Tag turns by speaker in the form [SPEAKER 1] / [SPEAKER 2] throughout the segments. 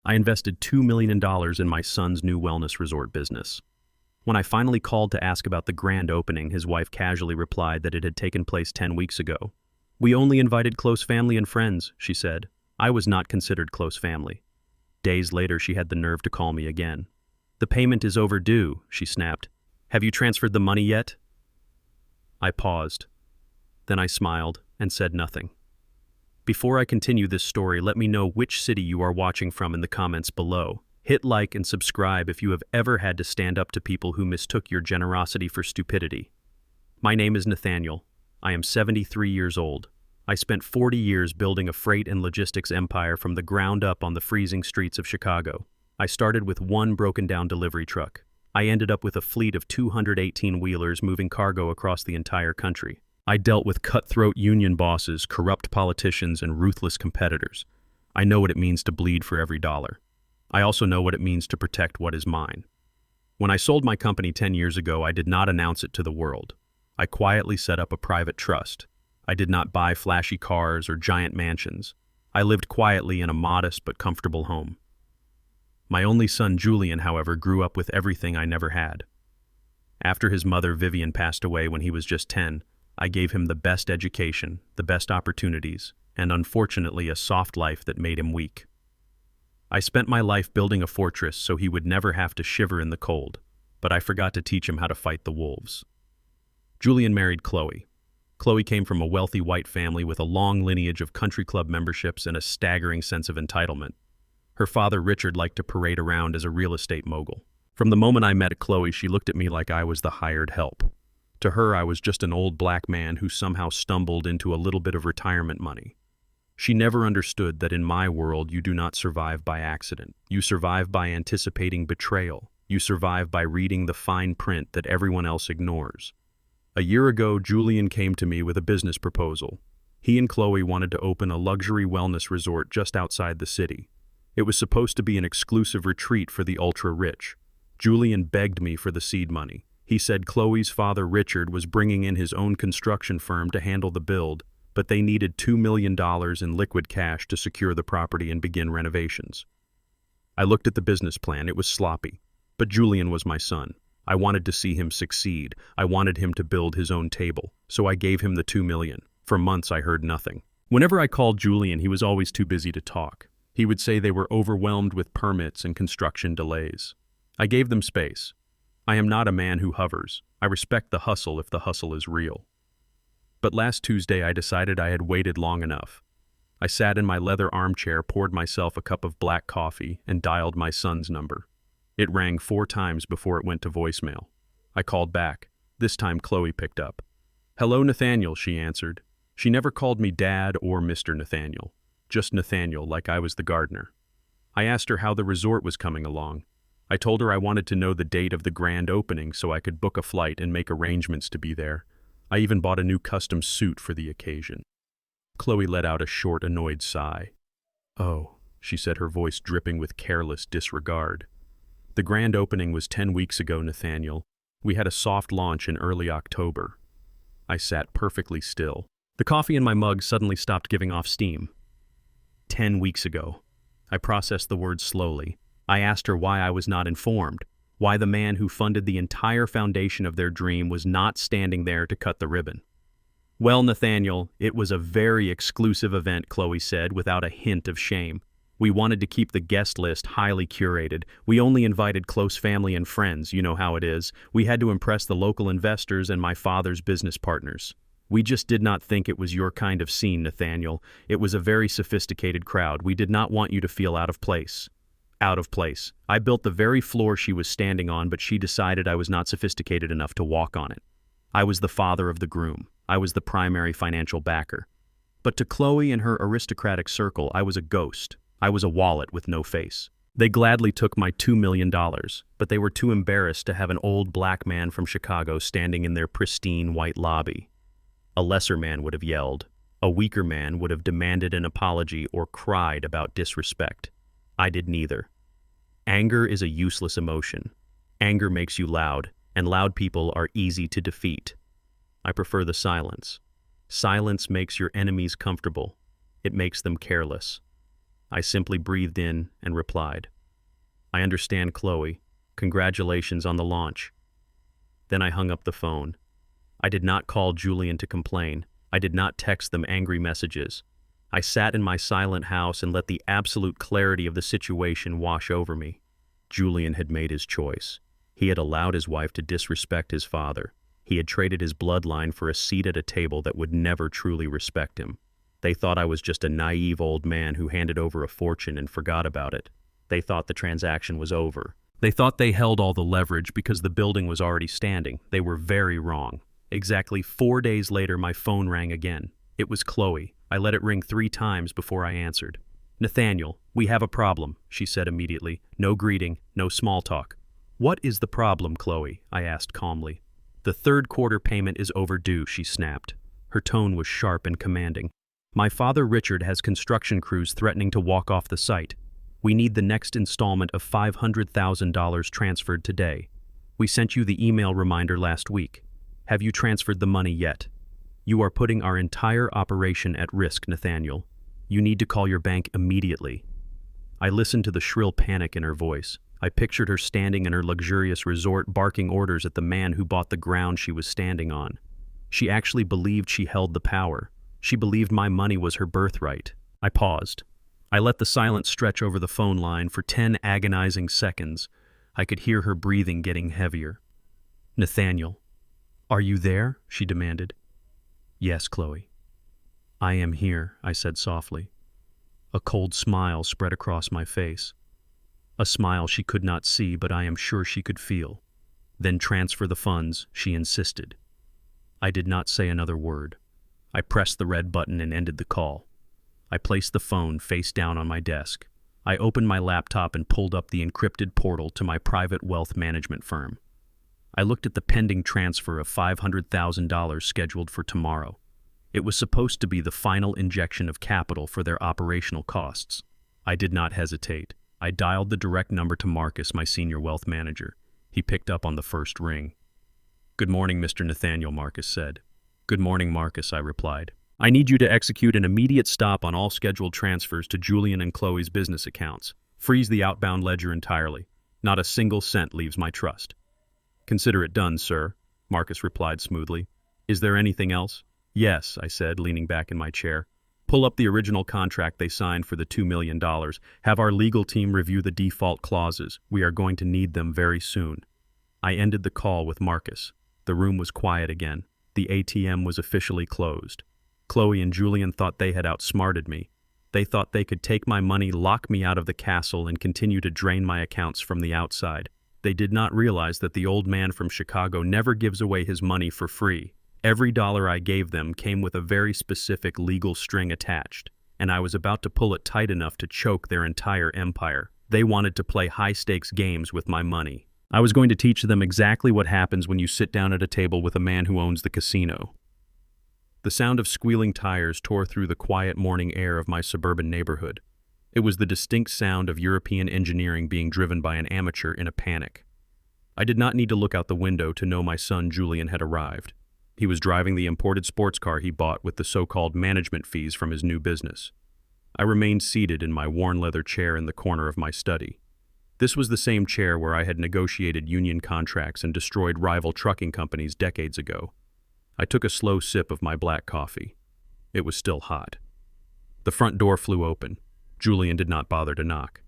[SPEAKER 1] I invested $2 million in my son's new wellness resort business. When I finally called to ask about the grand opening, his wife casually replied that it had taken place 10 weeks ago. "We only invited close family and friends," she said. I was not considered close family. Days later, she had the nerve to call me again. "The payment is overdue," she snapped. "Have you transferred the money yet?" I paused. Then I smiled and said nothing. Before I continue this story, let me know which city you are watching from in the comments below. Hit like and subscribe if you have ever had to stand up to people who mistook your generosity for stupidity. My name is Nathaniel. I am 73 years old. I spent 40 years building a freight and logistics empire from the ground up on the freezing streets of Chicago. I started with one broken-down delivery truck. I ended up with a fleet of 218-wheelers moving cargo across the entire country. I dealt with cutthroat union bosses, corrupt politicians, and ruthless competitors. I know what it means to bleed for every dollar. I also know what it means to protect what is mine. When I sold my company 10 years ago, I did not announce it to the world. I quietly set up a private trust. I did not buy flashy cars or giant mansions. I lived quietly in a modest but comfortable home. My only son, Julian, however, grew up with everything I never had. After his mother, Vivian, passed away when he was just 10, I gave him the best education, the best opportunities, and unfortunately a soft life that made him weak. I spent my life building a fortress so he would never have to shiver in the cold, but I forgot to teach him how to fight the wolves. Julian married Chloe. Chloe came from a wealthy white family with a long lineage of country club memberships and a staggering sense of entitlement. Her father, Richard, liked to parade around as a real estate mogul. From the moment I met Chloe, she looked at me like I was the hired help. To her, I was just an old black man who somehow stumbled into a little bit of retirement money. She never understood that in my world you do not survive by accident. You survive by anticipating betrayal. You survive by reading the fine print that everyone else ignores. A year ago, Julian came to me with a business proposal. He and Chloe wanted to open a luxury wellness resort just outside the city. It was supposed to be an exclusive retreat for the ultra-rich. Julian begged me for the seed money. He said Chloe's father, Richard, was bringing in his own construction firm to handle the build, but they needed $2 million in liquid cash to secure the property and begin renovations. I looked at the business plan. It was sloppy, but Julian was my son. I wanted to see him succeed. I wanted him to build his own table, so I gave him the $2 million. For months, I heard nothing. Whenever I called Julian, he was always too busy to talk. He would say they were overwhelmed with permits and construction delays. I gave them space. I am not a man who hovers. I respect the hustle if the hustle is real. But last Tuesday, I decided I had waited long enough. I sat in my leather armchair, poured myself a cup of black coffee, and dialed my son's number. It rang 4 times before it went to voicemail. I called back. This time Chloe picked up. "Hello, Nathaniel," she answered. She never called me Dad or Mr. Nathaniel. Just Nathaniel, like I was the gardener. I asked her how the resort was coming along. I told her I wanted to know the date of the grand opening so I could book a flight and make arrangements to be there. I even bought a new custom suit for the occasion. Chloe let out a short, annoyed sigh. "Oh," she said, her voice dripping with careless disregard. "The grand opening was 10 weeks ago, Nathaniel. We had a soft launch in early October." I sat perfectly still. The coffee in my mug suddenly stopped giving off steam. 10 weeks ago. I processed the words slowly. I asked her why I was not informed, why the man who funded the entire foundation of their dream was not standing there to cut the ribbon. "Well, Nathaniel, it was a very exclusive event," Chloe said without a hint of shame. "We wanted to keep the guest list highly curated. We only invited close family and friends, you know how it is. We had to impress the local investors and my father's business partners. We just did not think it was your kind of scene, Nathaniel. It was a very sophisticated crowd. We did not want you to feel out of place." Out of place. I built the very floor she was standing on, but she decided I was not sophisticated enough to walk on it. I was the father of the groom. I was the primary financial backer. But to Chloe and her aristocratic circle, I was a ghost. I was a wallet with no face. They gladly took my $2 million, but they were too embarrassed to have an old black man from Chicago standing in their pristine white lobby. A lesser man would have yelled. A weaker man would have demanded an apology or cried about disrespect. I did neither. Anger is a useless emotion. Anger makes you loud, and loud people are easy to defeat. I prefer the silence. Silence makes your enemies comfortable. It makes them careless. I simply breathed in and replied, "I understand, Chloe. Congratulations on the launch." Then I hung up the phone. I did not call Julian to complain. I did not text them angry messages. I sat in my silent house and let the absolute clarity of the situation wash over me. Julian had made his choice. He had allowed his wife to disrespect his father. He had traded his bloodline for a seat at a table that would never truly respect him. They thought I was just a naive old man who handed over a fortune and forgot about it. They thought the transaction was over. They thought they held all the leverage because the building was already standing. They were very wrong. Exactly 4 days later, my phone rang again. It was Chloe. I let it ring 3 times before I answered. "Nathaniel, we have a problem," she said immediately. No greeting, no small talk. "What is the problem, Chloe?" I asked calmly. "The third quarter payment is overdue," she snapped. Her tone was sharp and commanding. "My father Richard has construction crews threatening to walk off the site. We need the next installment of $500,000 transferred today. We sent you the email reminder last week. Have you transferred the money yet? You are putting our entire operation at risk, Nathaniel. You need to call your bank immediately." I listened to the shrill panic in her voice. I pictured her standing in her luxurious resort barking orders at the man who bought the ground she was standing on. She actually believed she held the power. She believed my money was her birthright. I paused. I let the silence stretch over the phone line for 10 agonizing seconds. I could hear her breathing getting heavier. "Nathaniel, are you there?" she demanded. "Yes, Chloe." "I am here," I said softly. A cold smile spread across my face. A smile she could not see, but I am sure she could feel. "Then transfer the funds," she insisted. I did not say another word. I pressed the red button and ended the call. I placed the phone face down on my desk. I opened my laptop and pulled up the encrypted portal to my private wealth management firm. I looked at the pending transfer of $500,000 scheduled for tomorrow. It was supposed to be the final injection of capital for their operational costs. I did not hesitate. I dialed the direct number to Marcus, my senior wealth manager. He picked up on the first ring. "Good morning, Mr. Nathaniel," Marcus said. "Good morning, Marcus," I replied. "I need you to execute an immediate stop on all scheduled transfers to Julian and Chloe's business accounts. Freeze the outbound ledger entirely. Not a single cent leaves my trust." "Consider it done, sir," Marcus replied smoothly. "Is there anything else?" "Yes," I said, leaning back in my chair. "Pull up the original contract they signed for the $2 million. Have our legal team review the default clauses. We are going to need them very soon." I ended the call with Marcus. The room was quiet again. The ATM was officially closed. Chloe and Julian thought they had outsmarted me. They thought they could take my money, lock me out of the castle, and continue to drain my accounts from the outside. They did not realize that the old man from Chicago never gives away his money for free. Every dollar I gave them came with a very specific legal string attached, and I was about to pull it tight enough to choke their entire empire. They wanted to play high-stakes games with my money. I was going to teach them exactly what happens when you sit down at a table with a man who owns the casino. The sound of squealing tires tore through the quiet morning air of my suburban neighborhood. It was the distinct sound of European engineering being driven by an amateur in a panic. I did not need to look out the window to know my son Julian had arrived. He was driving the imported sports car he bought with the so-called management fees from his new business. I remained seated in my worn leather chair in the corner of my study. This was the same chair where I had negotiated union contracts and destroyed rival trucking companies decades ago. I took a slow sip of my black coffee. It was still hot. The front door flew open. Julian did not bother to knock.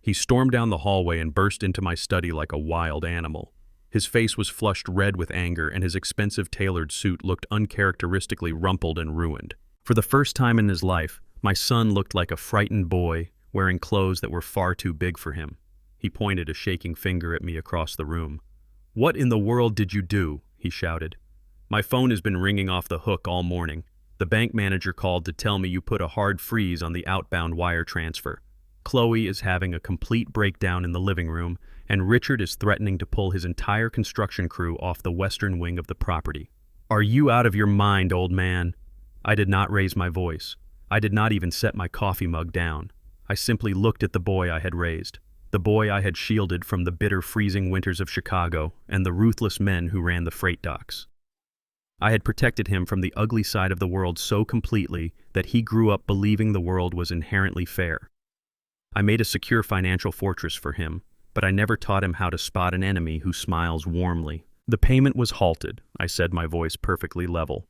[SPEAKER 1] He stormed down the hallway and burst into my study like a wild animal. His face was flushed red with anger, and his expensive tailored suit looked uncharacteristically rumpled and ruined. For the first time in his life, my son looked like a frightened boy wearing clothes that were far too big for him. He pointed a shaking finger at me across the room. "What in the world did you do?" he shouted. "My phone has been ringing off the hook all morning. The bank manager called to tell me you put a hard freeze on the outbound wire transfer. Chloe is having a complete breakdown in the living room, and Richard is threatening to pull his entire construction crew off the western wing of the property." "Are you out of your mind, old man?" I did not raise my voice. I did not even set my coffee mug down. I simply looked at the boy I had raised, the boy I had shielded from the bitter freezing winters of Chicago and the ruthless men who ran the freight docks. I had protected him from the ugly side of the world so completely that he grew up believing the world was inherently fair. I made a secure financial fortress for him, but I never taught him how to spot an enemy who smiles warmly. The payment was halted, I said, my voice perfectly level.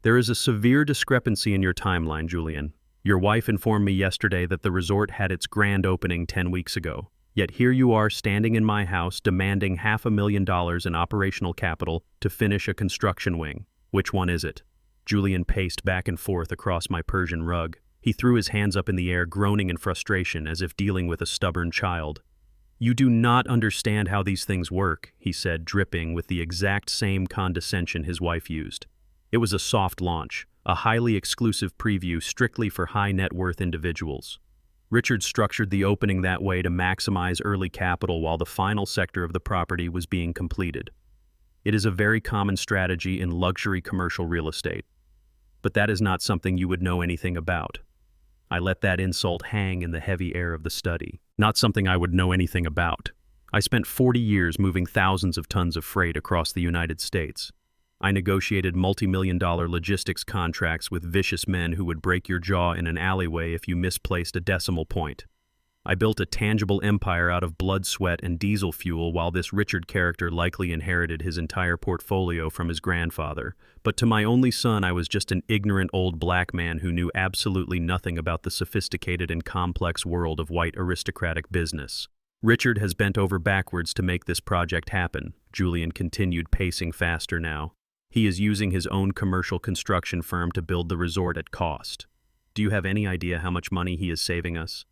[SPEAKER 1] There is a severe discrepancy in your timeline, Julian. Your wife informed me yesterday that the resort had its grand opening 10 weeks ago. Yet here you are standing in my house demanding $500,000 in operational capital to finish a construction wing. Which one is it? Julian paced back and forth across my Persian rug. He threw his hands up in the air, groaning in frustration as if dealing with a stubborn child. You do not understand how these things work, he said, dripping with the exact same condescension his wife used. It was a soft launch, a highly exclusive preview strictly for high-net-worth individuals. Richard structured the opening that way to maximize early capital while the final sector of the property was being completed. It is a very common strategy in luxury commercial real estate. But that is not something you would know anything about. I let that insult hang in the heavy air of the study. Not something I would know anything about. I spent 40 years moving thousands of tons of freight across the United States. I negotiated multi-million-dollar logistics contracts with vicious men who would break your jaw in an alleyway if you misplaced a decimal point. I built a tangible empire out of blood, sweat, and diesel fuel, while this Richard character likely inherited his entire portfolio from his grandfather. But to my only son, I was just an ignorant old black man who knew absolutely nothing about the sophisticated and complex world of white aristocratic business. Richard has bent over backwards to make this project happen, Julian continued, pacing faster now. He is using his own commercial construction firm to build the resort at cost. Do you have any idea how much money he is saving us?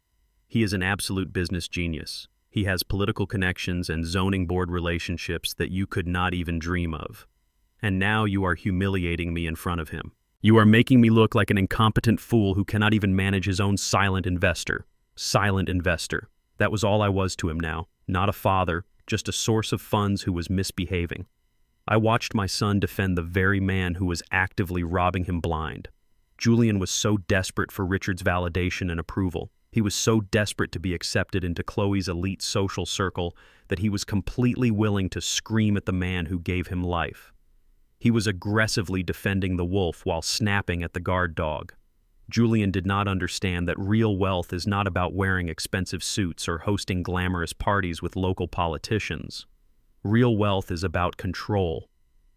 [SPEAKER 1] He is an absolute business genius. He has political connections and zoning board relationships that you could not even dream of. And now you are humiliating me in front of him. You are making me look like an incompetent fool who cannot even manage his own silent investor. Silent investor. That was all I was to him now. Not a father, just a source of funds who was misbehaving. I watched my son defend the very man who was actively robbing him blind. Julian was so desperate for Richard's validation and approval. He was so desperate to be accepted into Chloe's elite social circle that he was completely willing to scream at the man who gave him life. He was aggressively defending the wolf while snapping at the guard dog. Julian did not understand that real wealth is not about wearing expensive suits or hosting glamorous parties with local politicians. Real wealth is about control.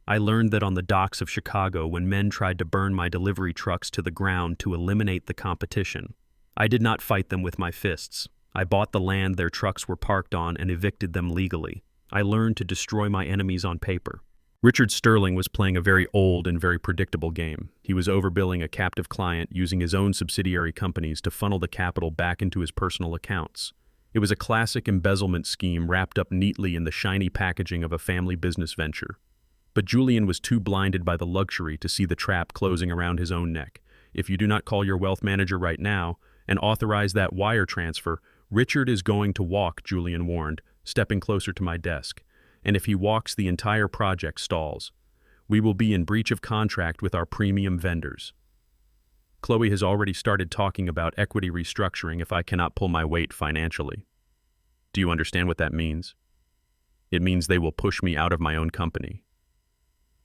[SPEAKER 1] I learned that on the docks of Chicago when men tried to burn my delivery trucks to the ground to eliminate the competition. I did not fight them with my fists. I bought the land their trucks were parked on and evicted them legally. I learned to destroy my enemies on paper. Richard Sterling was playing a very old and very predictable game. He was overbilling a captive client using his own subsidiary companies to funnel the capital back into his personal accounts. It was a classic embezzlement scheme wrapped up neatly in the shiny packaging of a family business venture. But Julian was too blinded by the luxury to see the trap closing around his own neck. If you do not call your wealth manager right now and authorize that wire transfer, Richard is going to walk, Julian warned, stepping closer to my desk. And if he walks, the entire project stalls. We will be in breach of contract with our premium vendors. Chloe has already started talking about equity restructuring if I cannot pull my weight financially. Do you understand what that means? It means they will push me out of my own company.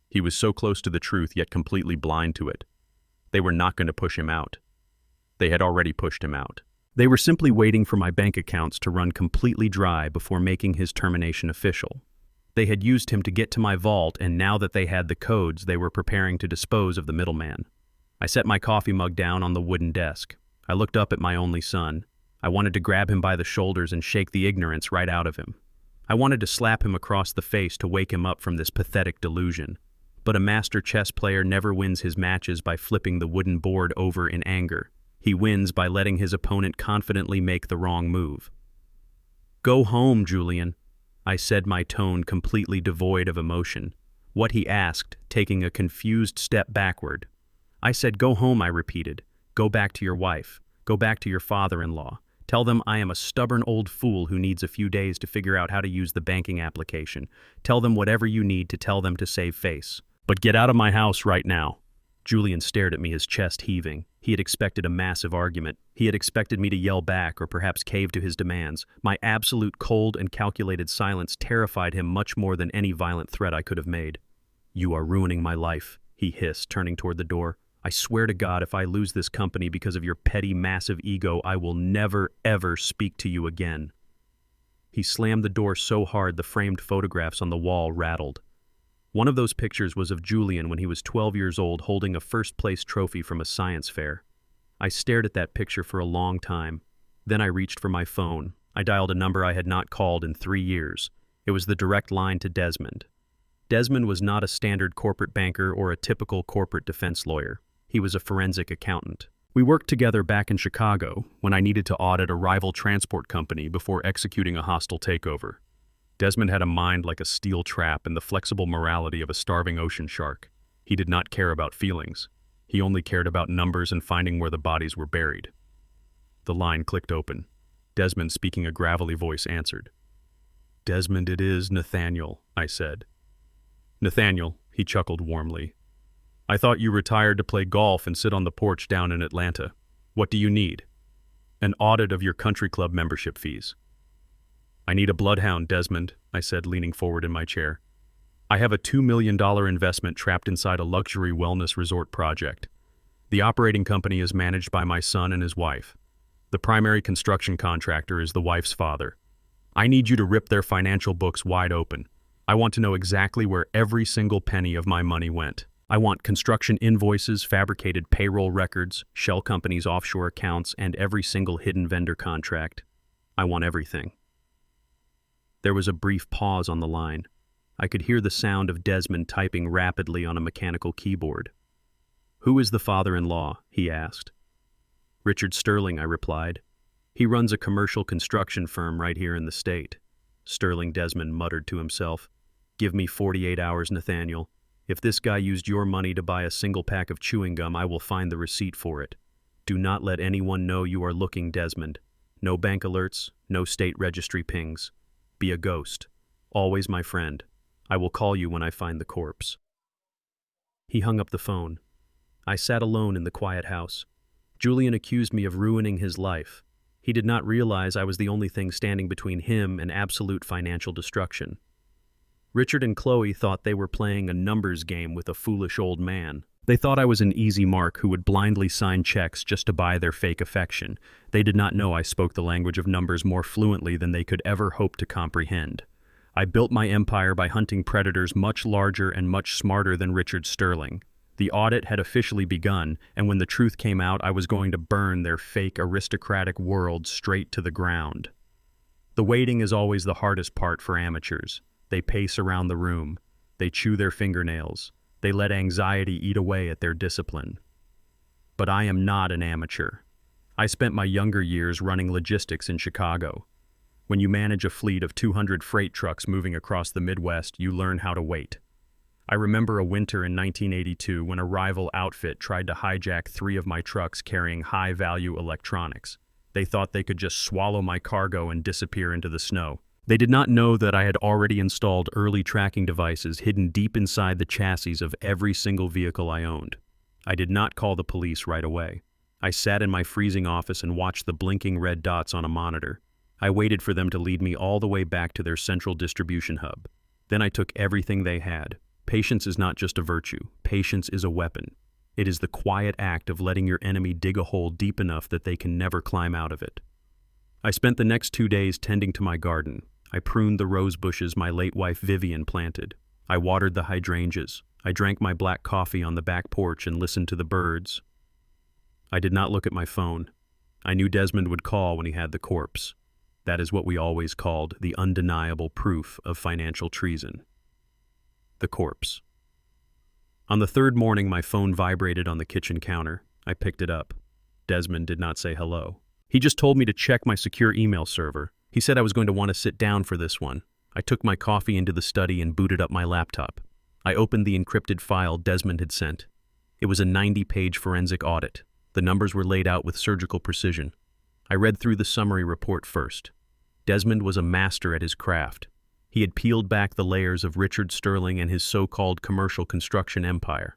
[SPEAKER 1] He was so close to the truth, yet completely blind to it. They were not going to push him out. They had already pushed him out. They were simply waiting for my bank accounts to run completely dry before making his termination official. They had used him to get to my vault, and now that they had the codes, they were preparing to dispose of the middleman. I set my coffee mug down on the wooden desk. I looked up at my only son. I wanted to grab him by the shoulders and shake the ignorance right out of him. I wanted to slap him across the face to wake him up from this pathetic delusion. But a master chess player never wins his matches by flipping the wooden board over in anger. He wins by letting his opponent confidently make the wrong move. "Go home, Julian," I said, my tone completely devoid of emotion. What he asked, taking a confused step backward. I said, "Go home," I repeated. "Go back to your wife. Go back to your father-in-law. Tell them I am a stubborn old fool who needs a few days to figure out how to use the banking application. Tell them whatever you need to tell them to save face. But get out of my house right now." Julian stared at me, his chest heaving. He had expected a massive argument. He had expected me to yell back or perhaps cave to his demands. My absolute cold and calculated silence terrified him much more than any violent threat I could have made. "You are ruining my life," he hissed, turning toward the door. I swear to God, if I lose this company because of your petty, massive ego, I will never, ever speak to you again." He slammed the door so hard the framed photographs on the wall rattled. One of those pictures was of Julian when he was 12 years old holding a first-place trophy from a science fair. I stared at that picture for a long time. Then I reached for my phone. I dialed a number I had not called in 3 years. It was the direct line to Desmond. Desmond was not a standard corporate banker or a typical corporate defense lawyer. He was a forensic accountant. We worked together back in Chicago when I needed to audit a rival transport company before executing a hostile takeover. Desmond had a mind like a steel trap and the flexible morality of a starving ocean shark. He did not care about feelings. He only cared about numbers and finding where the bodies were buried. The line clicked open. Desmond, speaking a gravelly voice, answered. "Desmond, it is Nathaniel," I said. "Nathaniel," he chuckled warmly. "I thought you retired to play golf and sit on the porch down in Atlanta. What do you need?" "An audit of your country club membership fees." "I need a bloodhound, Desmond," I said, leaning forward in my chair. "I have a $2 million investment trapped inside a luxury wellness resort project. The operating company is managed by my son and his wife. The primary construction contractor is the wife's father. I need you to rip their financial books wide open. I want to know exactly where every single penny of my money went. I want construction invoices, fabricated payroll records, shell companies' offshore accounts, and every single hidden vendor contract. I want everything." There was a brief pause on the line. I could hear the sound of Desmond typing rapidly on a mechanical keyboard. "Who is the father-in-law?" he asked. "Richard Sterling," I replied. "He runs a commercial construction firm right here in the state." Sterling, Desmond muttered to himself. "Give me 48 hours, Nathaniel. If this guy used your money to buy a single pack of chewing gum, I will find the receipt for it. Do not let anyone know you are looking, Desmond. No bank alerts, no state registry pings. Be a ghost. Always my friend. I will call you when I find the corpse." He hung up the phone. I sat alone in the quiet house. Julian accused me of ruining his life. He did not realize I was the only thing standing between him and absolute financial destruction. Richard and Chloe thought they were playing a numbers game with a foolish old man. They thought I was an easy mark who would blindly sign checks just to buy their fake affection. They did not know I spoke the language of numbers more fluently than they could ever hope to comprehend. I built my empire by hunting predators much larger and much smarter than Richard Sterling. The audit had officially begun, and when the truth came out, I was going to burn their fake aristocratic world straight to the ground. The waiting is always the hardest part for amateurs. They pace around the room. They chew their fingernails. They let anxiety eat away at their discipline. But I am not an amateur. I spent my younger years running logistics in Chicago. When you manage a fleet of 200 freight trucks moving across the Midwest, you learn how to wait. I remember a winter in 1982 when a rival outfit tried to hijack 3 of my trucks carrying high-value electronics. They thought they could just swallow my cargo and disappear into the snow. They did not know that I had already installed early tracking devices hidden deep inside the chassis of every single vehicle I owned. I did not call the police right away. I sat in my freezing office and watched the blinking red dots on a monitor. I waited for them to lead me all the way back to their central distribution hub. Then I took everything they had. Patience is not just a virtue. Patience is a weapon. It is the quiet act of letting your enemy dig a hole deep enough that they can never climb out of it. I spent the next 2 days tending to my garden. I pruned the rose bushes my late wife Vivian planted. I watered the hydrangeas. I drank my black coffee on the back porch and listened to the birds. I did not look at my phone. I knew Desmond would call when he had the corpse. That is what we always called the undeniable proof of financial treason. The corpse. On the 3rd morning, my phone vibrated on the kitchen counter. I picked it up. Desmond did not say hello. He just told me to check my secure email server. He said I was going to want to sit down for this one. I took my coffee into the study and booted up my laptop. I opened the encrypted file Desmond had sent. It was a 90-page forensic audit. The numbers were laid out with surgical precision. I read through the summary report first. Desmond was a master at his craft. He had peeled back the layers of Richard Sterling and his so-called commercial construction empire.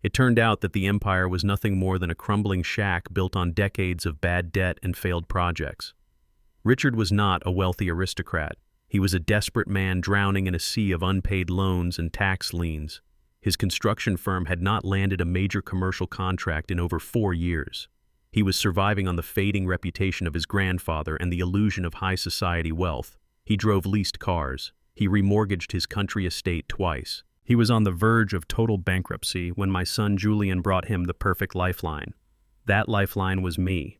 [SPEAKER 1] It turned out that the empire was nothing more than a crumbling shack built on decades of bad debt and failed projects. Richard was not a wealthy aristocrat. He was a desperate man drowning in a sea of unpaid loans and tax liens. His construction firm had not landed a major commercial contract in over 4 years. He was surviving on the fading reputation of his grandfather and the illusion of high society wealth. He drove leased cars. He remortgaged his country estate twice. He was on the verge of total bankruptcy when my son Julian brought him the perfect lifeline. That lifeline was me.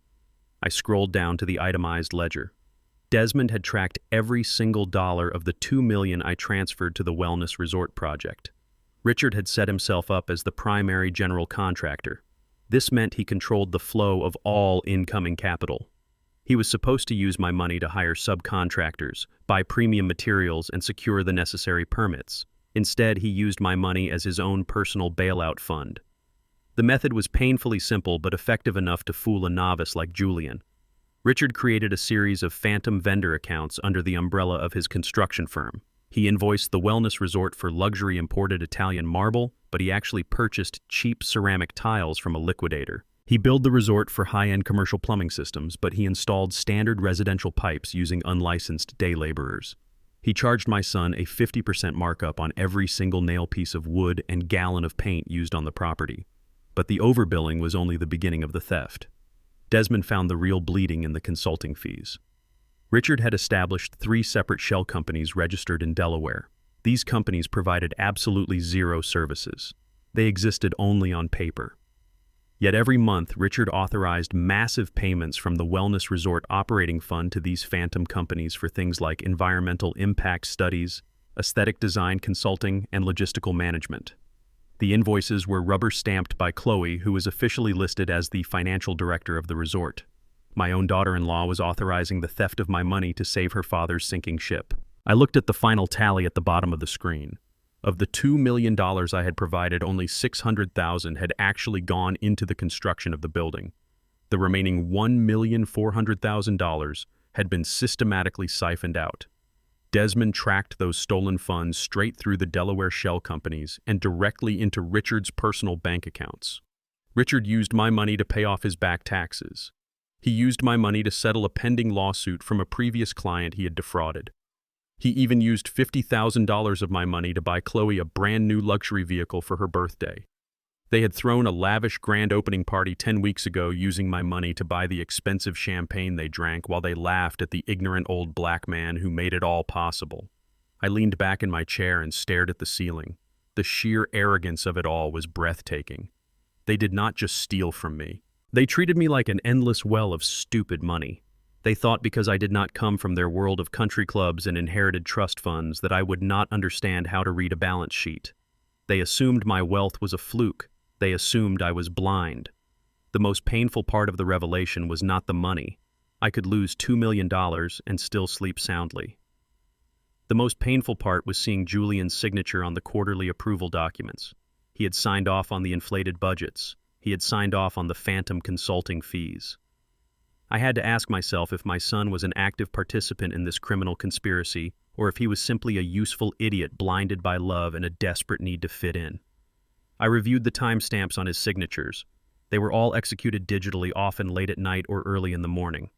[SPEAKER 1] I scrolled down to the itemized ledger. Desmond had tracked every single dollar of the $2 million I transferred to the wellness resort project. Richard had set himself up as the primary general contractor. This meant he controlled the flow of all incoming capital. He was supposed to use my money to hire subcontractors, buy premium materials, and secure the necessary permits. Instead, he used my money as his own personal bailout fund. The method was painfully simple but effective enough to fool a novice like Julian. Richard created a series of phantom vendor accounts under the umbrella of his construction firm. He invoiced the wellness resort for luxury imported Italian marble, but he actually purchased cheap ceramic tiles from a liquidator. He billed the resort for high-end commercial plumbing systems, but he installed standard residential pipes using unlicensed day laborers. He charged my son a 50% markup on every single nail piece of wood and gallon of paint used on the property. But the overbilling was only the beginning of the theft. Desmond found the real bleeding in the consulting fees. Richard had established 3 separate shell companies registered in Delaware. These companies provided absolutely zero services. They existed only on paper. Yet every month, Richard authorized massive payments from the Wellness Resort Operating Fund to these phantom companies for things like environmental impact studies, aesthetic design consulting, and logistical management. The invoices were rubber-stamped by Chloe, who was officially listed as the financial director of the resort. My own daughter-in-law was authorizing the theft of my money to save her father's sinking ship. I looked at the final tally at the bottom of the screen. Of the $2 million I had provided, only $600,000 had actually gone into the construction of the building. The remaining $1,400,000 had been systematically siphoned out. Desmond tracked those stolen funds straight through the Delaware shell companies and directly into Richard's personal bank accounts. Richard used my money to pay off his back taxes. He used my money to settle a pending lawsuit from a previous client he had defrauded. He even used $50,000 of my money to buy Chloe a brand new luxury vehicle for her birthday. They had thrown a lavish grand opening party 10 weeks ago using my money to buy the expensive champagne they drank while they laughed at the ignorant old black man who made it all possible. I leaned back in my chair and stared at the ceiling. The sheer arrogance of it all was breathtaking. They did not just steal from me. They treated me like an endless well of stupid money. They thought because I did not come from their world of country clubs and inherited trust funds that I would not understand how to read a balance sheet. They assumed my wealth was a fluke. They assumed I was blind. The most painful part of the revelation was not the money. I could lose $2 million and still sleep soundly. The most painful part was seeing Julian's signature on the quarterly approval documents. He had signed off on the inflated budgets. He had signed off on the phantom consulting fees. I had to ask myself if my son was an active participant in this criminal conspiracy or if he was simply a useful idiot blinded by love and a desperate need to fit in. I reviewed the timestamps on his signatures. They were all executed digitally, often late at night or early in the morning.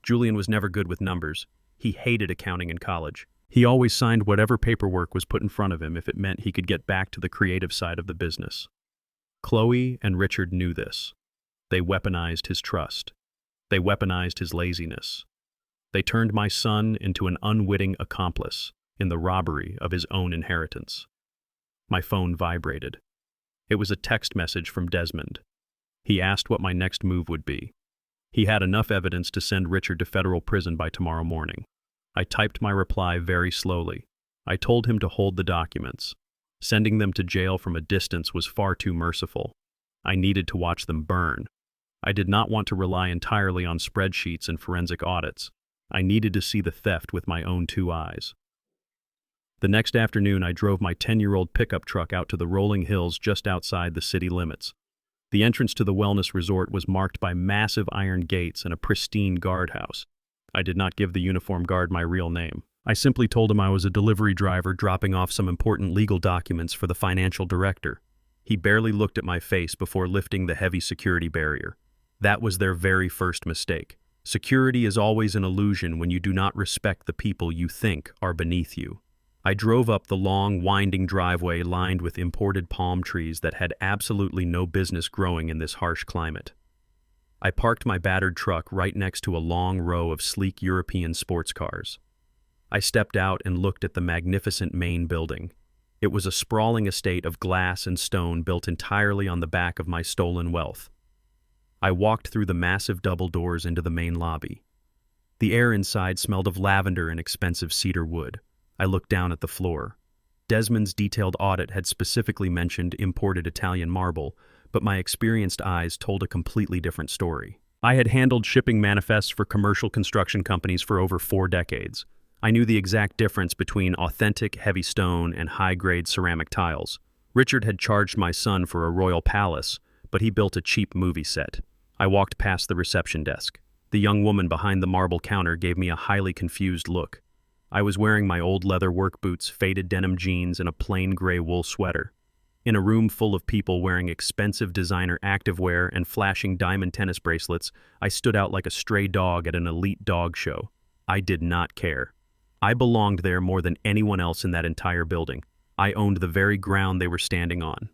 [SPEAKER 1] Julian was never good with numbers. He hated accounting in college. He always signed whatever paperwork was put in front of him if it meant he could get back to the creative side of the business. Chloe and Richard knew this. They weaponized his trust. They weaponized his laziness. They turned my son into an unwitting accomplice in the robbery of his own inheritance. My phone vibrated. It was a text message from Desmond. He asked what my next move would be. He had enough evidence to send Richard to federal prison by tomorrow morning. I typed my reply very slowly. I told him to hold the documents. Sending them to jail from a distance was far too merciful. I needed to watch them burn. I did not want to rely entirely on spreadsheets and forensic audits. I needed to see the theft with my own 2 eyes. The next afternoon, I drove my 10-year-old pickup truck out to the rolling hills just outside the city limits. The entrance to the wellness resort was marked by massive iron gates and a pristine guardhouse. I did not give the uniformed guard my real name. I simply told him I was a delivery driver dropping off some important legal documents for the financial director. He barely looked at my face before lifting the heavy security barrier. That was their very first mistake. Security is always an illusion when you do not respect the people you think are beneath you. I drove up the long, winding driveway lined with imported palm trees that had absolutely no business growing in this harsh climate. I parked my battered truck right next to a long row of sleek European sports cars. I stepped out and looked at the magnificent main building. It was a sprawling estate of glass and stone built entirely on the back of my stolen wealth. I walked through the massive double doors into the main lobby. The air inside smelled of lavender and expensive cedar wood. I looked down at the floor. Desmond's detailed audit had specifically mentioned imported Italian marble, but my experienced eyes told a completely different story. I had handled shipping manifests for commercial construction companies for over 4 decades. I knew the exact difference between authentic heavy stone and high-grade ceramic tiles. Richard had charged my son for a royal palace, but he built a cheap movie set. I walked past the reception desk. The young woman behind the marble counter gave me a highly confused look. I was wearing my old leather work boots, faded denim jeans, and a plain gray wool sweater. In a room full of people wearing expensive designer activewear and flashing diamond tennis bracelets, I stood out like a stray dog at an elite dog show. I did not care. I belonged there more than anyone else in that entire building. I owned the very ground they were standing on.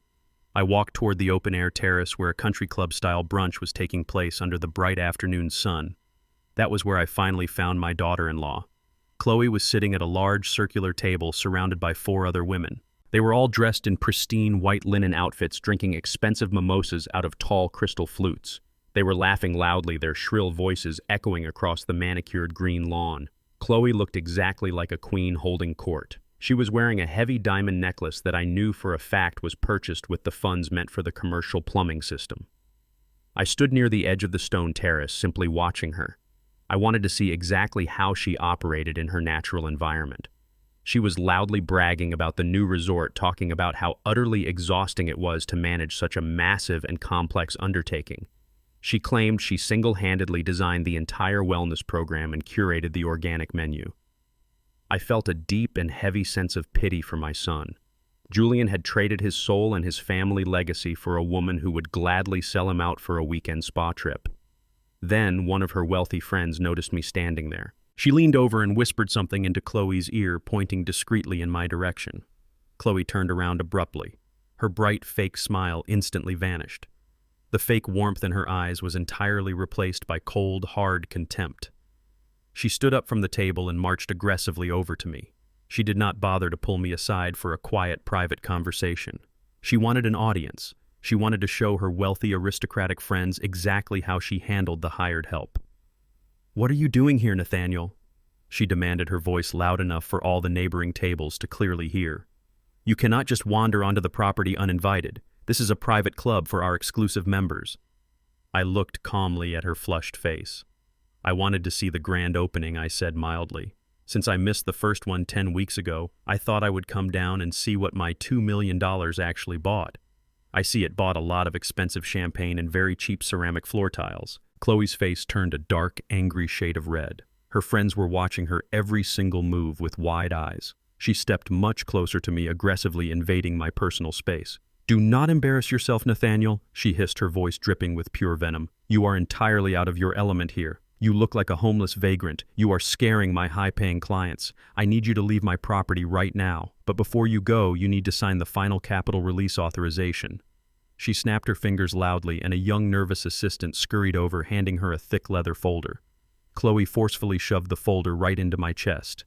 [SPEAKER 1] I walked toward the open-air terrace where a country club-style brunch was taking place under the bright afternoon sun. That was where I finally found my daughter-in-law. Chloe was sitting at a large circular table surrounded by 4 other women. They were all dressed in pristine white linen outfits, drinking expensive mimosas out of tall crystal flutes. They were laughing loudly, their shrill voices echoing across the manicured green lawn. Chloe looked exactly like a queen holding court. She was wearing a heavy diamond necklace that I knew for a fact was purchased with the funds meant for the commercial plumbing system. I stood near the edge of the stone terrace, simply watching her. I wanted to see exactly how she operated in her natural environment. She was loudly bragging about the new resort, talking about how utterly exhausting it was to manage such a massive and complex undertaking. She claimed she single-handedly designed the entire wellness program and curated the organic menu. I felt a deep and heavy sense of pity for my son. Julian had traded his soul and his family legacy for a woman who would gladly sell him out for a weekend spa trip. Then, one of her wealthy friends noticed me standing there. She leaned over and whispered something into Chloe's ear, pointing discreetly in my direction. Chloe turned around abruptly. Her bright, fake smile instantly vanished. The fake warmth in her eyes was entirely replaced by cold, hard contempt. She stood up from the table and marched aggressively over to me. She did not bother to pull me aside for a quiet, private conversation. She wanted an audience. She wanted to show her wealthy, aristocratic friends exactly how she handled the hired help. "What are you doing here, Nathaniel?" she demanded, her voice loud enough for all the neighboring tables to clearly hear. "You cannot just wander onto the property uninvited. This is a private club for our exclusive members." I looked calmly at her flushed face. "I wanted to see the grand opening," I said mildly. "Since I missed the first one 10 weeks ago, I thought I would come down and see what my $2 million actually bought. I see it bought a lot of expensive champagne and very cheap ceramic floor tiles." Chloe's face turned a dark, angry shade of red. Her friends were watching her every single move with wide eyes. She stepped much closer to me, aggressively invading my personal space. "Do not embarrass yourself, Nathaniel," she hissed, her voice dripping with pure venom. "You are entirely out of your element here. You look like a homeless vagrant. You are scaring my high-paying clients. I need you to leave my property right now. But before you go, you need to sign the final capital release authorization." She snapped her fingers loudly, and a young, nervous assistant scurried over, handing her a thick leather folder. Chloe forcefully shoved the folder right into my chest.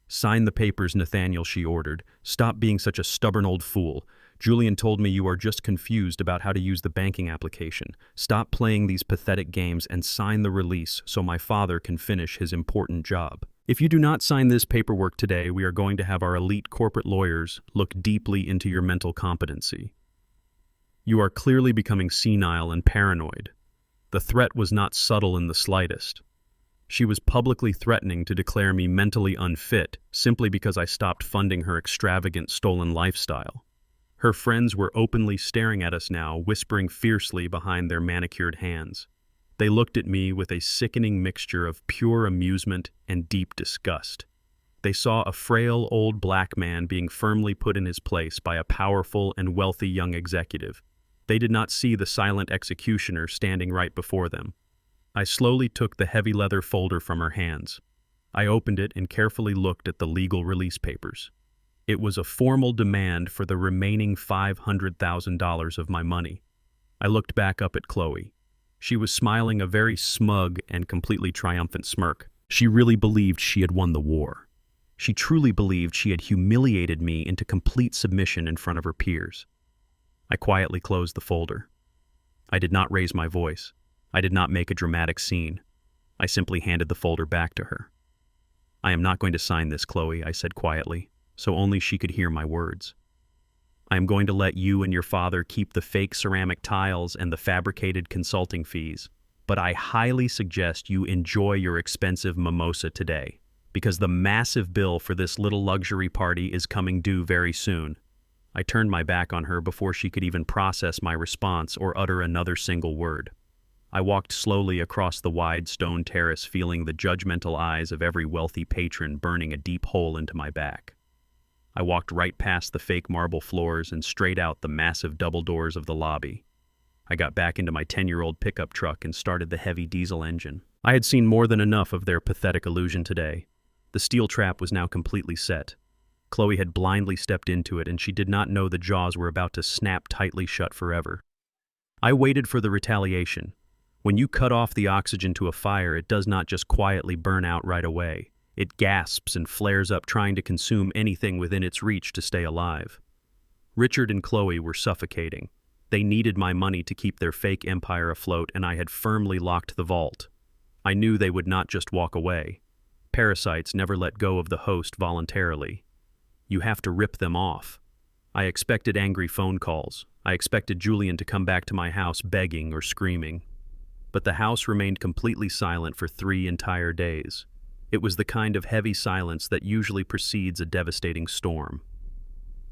[SPEAKER 1] "Sign the papers, Nathaniel," she ordered. "Stop being such a stubborn old fool. Julian told me you are just confused about how to use the banking application. Stop playing these pathetic games and sign the release so my father can finish his important job. If you do not sign this paperwork today, we are going to have our elite corporate lawyers look deeply into your mental competency. You are clearly becoming senile and paranoid." The threat was not subtle in the slightest. She was publicly threatening to declare me mentally unfit simply because I stopped funding her extravagant stolen lifestyle. Her friends were openly staring at us now, whispering fiercely behind their manicured hands. They looked at me with a sickening mixture of pure amusement and deep disgust. They saw a frail old black man being firmly put in his place by a powerful and wealthy young executive. They did not see the silent executioner standing right before them. I slowly took the heavy leather folder from her hands. I opened it and carefully looked at the legal release papers. It was a formal demand for the remaining $500,000 of my money. I looked back up at Chloe. She was smiling a very smug and completely triumphant smirk. She really believed she had won the war. She truly believed she had humiliated me into complete submission in front of her peers. I quietly closed the folder. I did not raise my voice. I did not make a dramatic scene. I simply handed the folder back to her. "I am not going to sign this, Chloe," I said quietly, so only she could hear my words. "I am going to let you and your father keep the fake ceramic tiles and the fabricated consulting fees, but I highly suggest you enjoy your expensive mimosa today, because the massive bill for this little luxury party is coming due very soon." I turned my back on her before she could even process my response or utter another single word. I walked slowly across the wide stone terrace, feeling the judgmental eyes of every wealthy patron burning a deep hole into my back. I walked right past the fake marble floors and straight out the massive double doors of the lobby. I got back into my 10-year-old pickup truck and started the heavy diesel engine. I had seen more than enough of their pathetic illusion today. The steel trap was now completely set. Chloe had blindly stepped into it, and she did not know the jaws were about to snap tightly shut forever. I waited for the retaliation. When you cut off the oxygen to a fire, it does not just quietly burn out right away. It gasps and flares up, trying to consume anything within its reach to stay alive. Richard and Chloe were suffocating. They needed my money to keep their fake empire afloat, and I had firmly locked the vault. I knew they would not just walk away. Parasites never let go of the host voluntarily. You have to rip them off. I expected angry phone calls. I expected Julian to come back to my house begging or screaming. But the house remained completely silent for 3 entire days. It was the kind of heavy silence that usually precedes a devastating storm.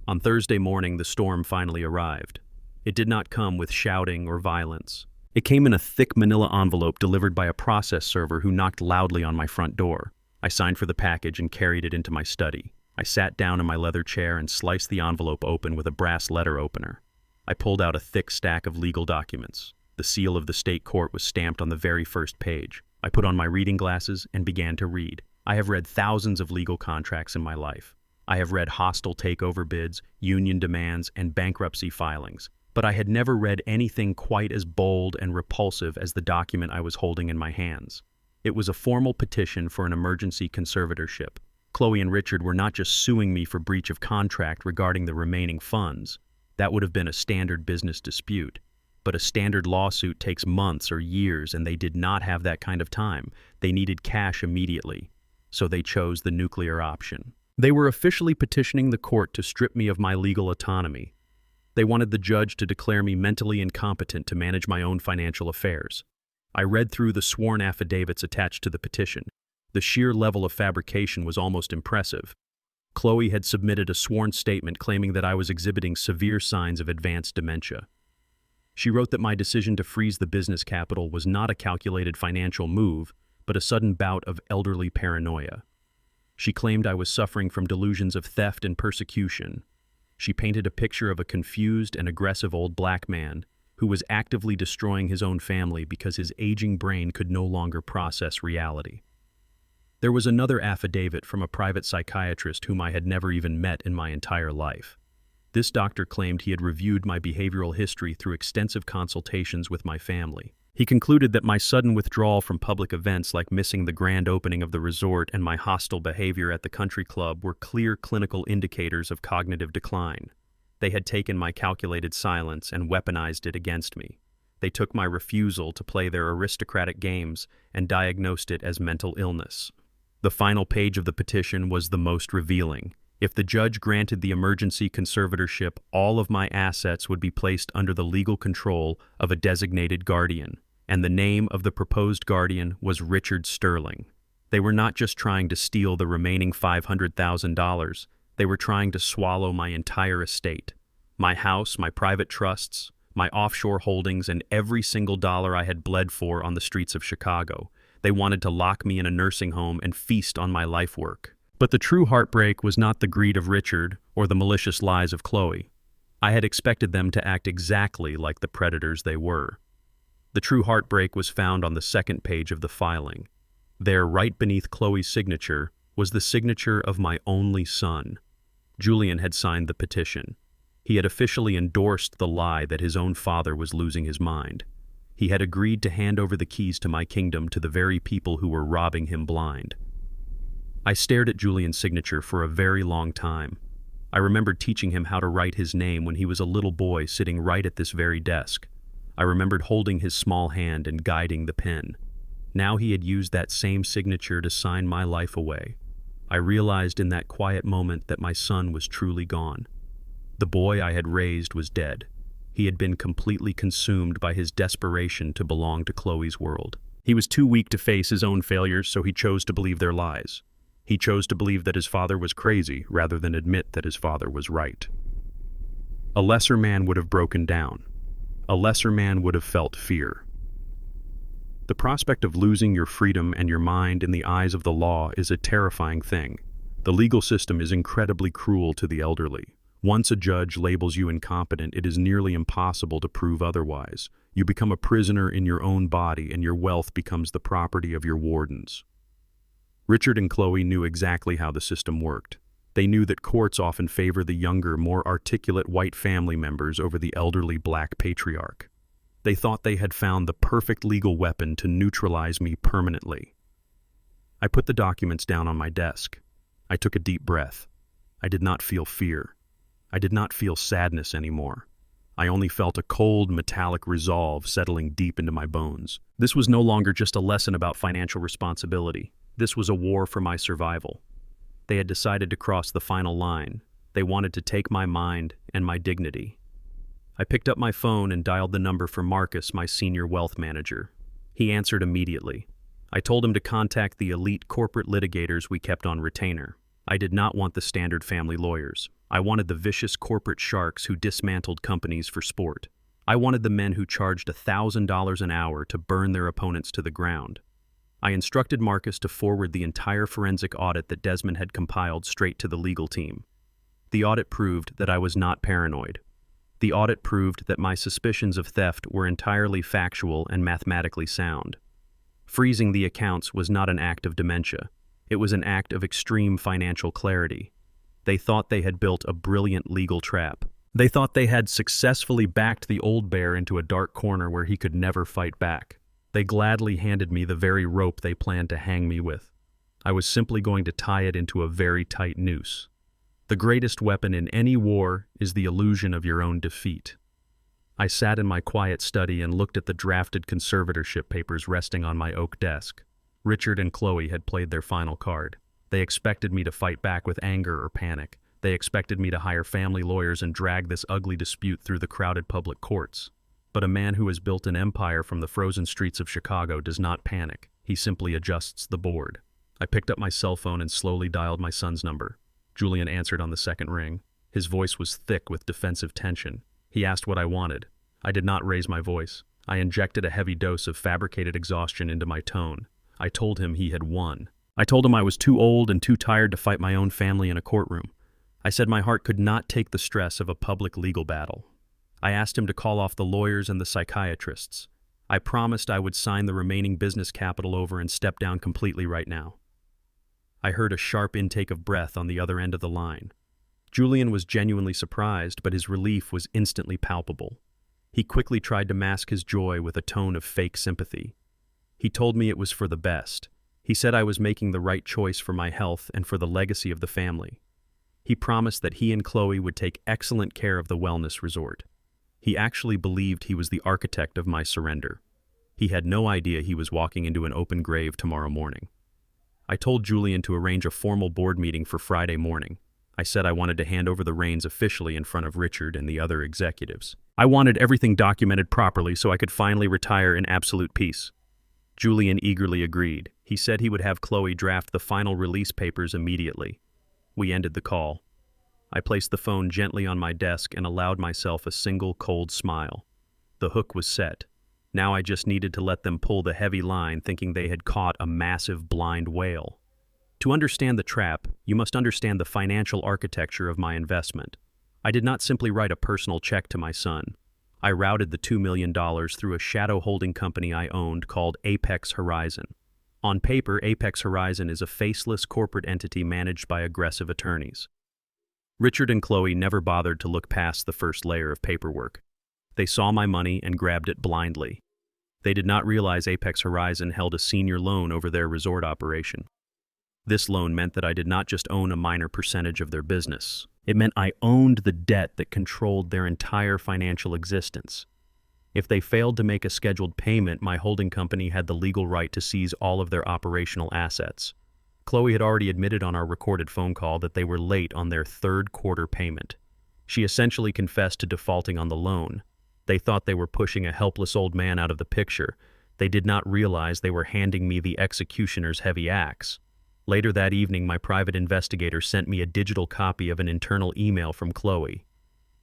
[SPEAKER 1] On Thursday morning, the storm finally arrived. It did not come with shouting or violence. It came in a thick manila envelope delivered by a process server who knocked loudly on my front door. I signed for the package and carried it into my study. I sat down in my leather chair and sliced the envelope open with a brass letter opener. I pulled out a thick stack of legal documents. The seal of the state court was stamped on the very first page. I put on my reading glasses and began to read. I have read thousands of legal contracts in my life. I have read hostile takeover bids, union demands, and bankruptcy filings. But I had never read anything quite as bold and repulsive as the document I was holding in my hands. It was a formal petition for an emergency conservatorship. Chloe and Richard were not just suing me for breach of contract regarding the remaining funds. That would have been a standard business dispute. But a standard lawsuit takes months or years, and they did not have that kind of time. They needed cash immediately. So they chose the nuclear option. They were officially petitioning the court to strip me of my legal autonomy. They wanted the judge to declare me mentally incompetent to manage my own financial affairs. I read through the sworn affidavits attached to the petition. The sheer level of fabrication was almost impressive. Chloe had submitted a sworn statement claiming that I was exhibiting severe signs of advanced dementia. She wrote that my decision to freeze the business capital was not a calculated financial move, but a sudden bout of elderly paranoia. She claimed I was suffering from delusions of theft and persecution. She painted a picture of a confused and aggressive old black man who was actively destroying his own family because his aging brain could no longer process reality. There was another affidavit from a private psychiatrist whom I had never even met in my entire life. This doctor claimed he had reviewed my behavioral history through extensive consultations with my family. He concluded that my sudden withdrawal from public events like missing the grand opening of the resort and my hostile behavior at the country club were clear clinical indicators of cognitive decline. They had taken my calculated silence and weaponized it against me. They took my refusal to play their aristocratic games and diagnosed it as mental illness. The final page of the petition was the most revealing. If the judge granted the emergency conservatorship, all of my assets would be placed under the legal control of a designated guardian, and the name of the proposed guardian was Richard Sterling. They were not just trying to steal the remaining $500,000, they were trying to swallow my entire estate. My house, my private trusts, my offshore holdings, and every single dollar I had bled for on the streets of Chicago. They wanted to lock me in a nursing home and feast on my life work. But the true heartbreak was not the greed of Richard or the malicious lies of Chloe. I had expected them to act exactly like the predators they were. The true heartbreak was found on the second page of the filing. There, right beneath Chloe's signature, was the signature of my only son. Julian had signed the petition. He had officially endorsed the lie that his own father was losing his mind. He had agreed to hand over the keys to my kingdom to the very people who were robbing him blind. I stared at Julian's signature for a very long time. I remembered teaching him how to write his name when he was a little boy sitting right at this very desk. I remembered holding his small hand and guiding the pen. Now he had used that same signature to sign my life away. I realized in that quiet moment that my son was truly gone. The boy I had raised was dead. He had been completely consumed by his desperation to belong to Chloe's world. He was too weak to face his own failures, so he chose to believe their lies. He chose to believe that his father was crazy rather than admit that his father was right. A lesser man would have broken down. A lesser man would have felt fear. The prospect of losing your freedom and your mind in the eyes of the law is a terrifying thing. The legal system is incredibly cruel to the elderly. Once a judge labels you incompetent, it is nearly impossible to prove otherwise. You become a prisoner in your own body, and your wealth becomes the property of your wardens. Richard and Chloe knew exactly how the system worked. They knew that courts often favor the younger, more articulate white family members over the elderly black patriarch. They thought they had found the perfect legal weapon to neutralize me permanently. I put the documents down on my desk. I took a deep breath. I did not feel fear. I did not feel sadness anymore. I only felt a cold, metallic resolve settling deep into my bones. This was no longer just a lesson about financial responsibility. This was a war for my survival. They had decided to cross the final line. They wanted to take my mind and my dignity. I picked up my phone and dialed the number for Marcus, my senior wealth manager. He answered immediately. I told him to contact the elite corporate litigators we kept on retainer. I did not want the standard family lawyers. I wanted the vicious corporate sharks who dismantled companies for sport. I wanted the men who charged $1,000 an hour to burn their opponents to the ground. I instructed Marcus to forward the entire forensic audit that Desmond had compiled straight to the legal team. The audit proved that I was not paranoid. The audit proved that my suspicions of theft were entirely factual and mathematically sound. Freezing the accounts was not an act of dementia. It was an act of extreme financial clarity. They thought they had built a brilliant legal trap. They thought they had successfully backed the old bear into a dark corner where he could never fight back. They gladly handed me the very rope they planned to hang me with. I was simply going to tie it into a very tight noose. The greatest weapon in any war is the illusion of your own defeat. I sat in my quiet study and looked at the drafted conservatorship papers resting on my oak desk. Richard and Chloe had played their final card. They expected me to fight back with anger or panic. They expected me to hire family lawyers and drag this ugly dispute through the crowded public courts. But a man who has built an empire from the frozen streets of Chicago does not panic. He simply adjusts the board. I picked up my cell phone and slowly dialed my son's number. Julian answered on the second ring. His voice was thick with defensive tension. He asked what I wanted. I did not raise my voice. I injected a heavy dose of fabricated exhaustion into my tone. I told him he had won. I told him I was too old and too tired to fight my own family in a courtroom. I said my heart could not take the stress of a public legal battle. I asked him to call off the lawyers and the psychiatrists. I promised I would sign the remaining business capital over and step down completely right now. I heard a sharp intake of breath on the other end of the line. Julian was genuinely surprised, but his relief was instantly palpable. He quickly tried to mask his joy with a tone of fake sympathy. He told me it was for the best. He said I was making the right choice for my health and for the legacy of the family. He promised that he and Chloe would take excellent care of the wellness resort. He actually believed he was the architect of my surrender. He had no idea he was walking into an open grave tomorrow morning. I told Julian to arrange a formal board meeting for Friday morning. I said I wanted to hand over the reins officially in front of Richard and the other executives. I wanted everything documented properly so I could finally retire in absolute peace. Julian eagerly agreed. He said he would have Chloe draft the final release papers immediately. We ended the call. I placed the phone gently on my desk and allowed myself a single cold smile. The hook was set. Now I just needed to let them pull the heavy line, thinking they had caught a massive blind whale. To understand the trap, you must understand the financial architecture of my investment. I did not simply write a personal check to my son. I routed the $2 million through a shadow holding company I owned called Apex Horizon. On paper, Apex Horizon is a faceless corporate entity managed by aggressive attorneys. Richard and Chloe never bothered to look past the first layer of paperwork. They saw my money and grabbed it blindly. They did not realize Apex Horizon held a senior loan over their resort operation. This loan meant that I did not just own a minor percentage of their business. It meant I owned the debt that controlled their entire financial existence. If they failed to make a scheduled payment, my holding company had the legal right to seize all of their operational assets. Chloe had already admitted on our recorded phone call that they were late on their third quarter payment. She essentially confessed to defaulting on the loan. They thought they were pushing a helpless old man out of the picture. They did not realize they were handing me the executioner's heavy axe. Later that evening, my private investigator sent me a digital copy of an internal email from Chloe.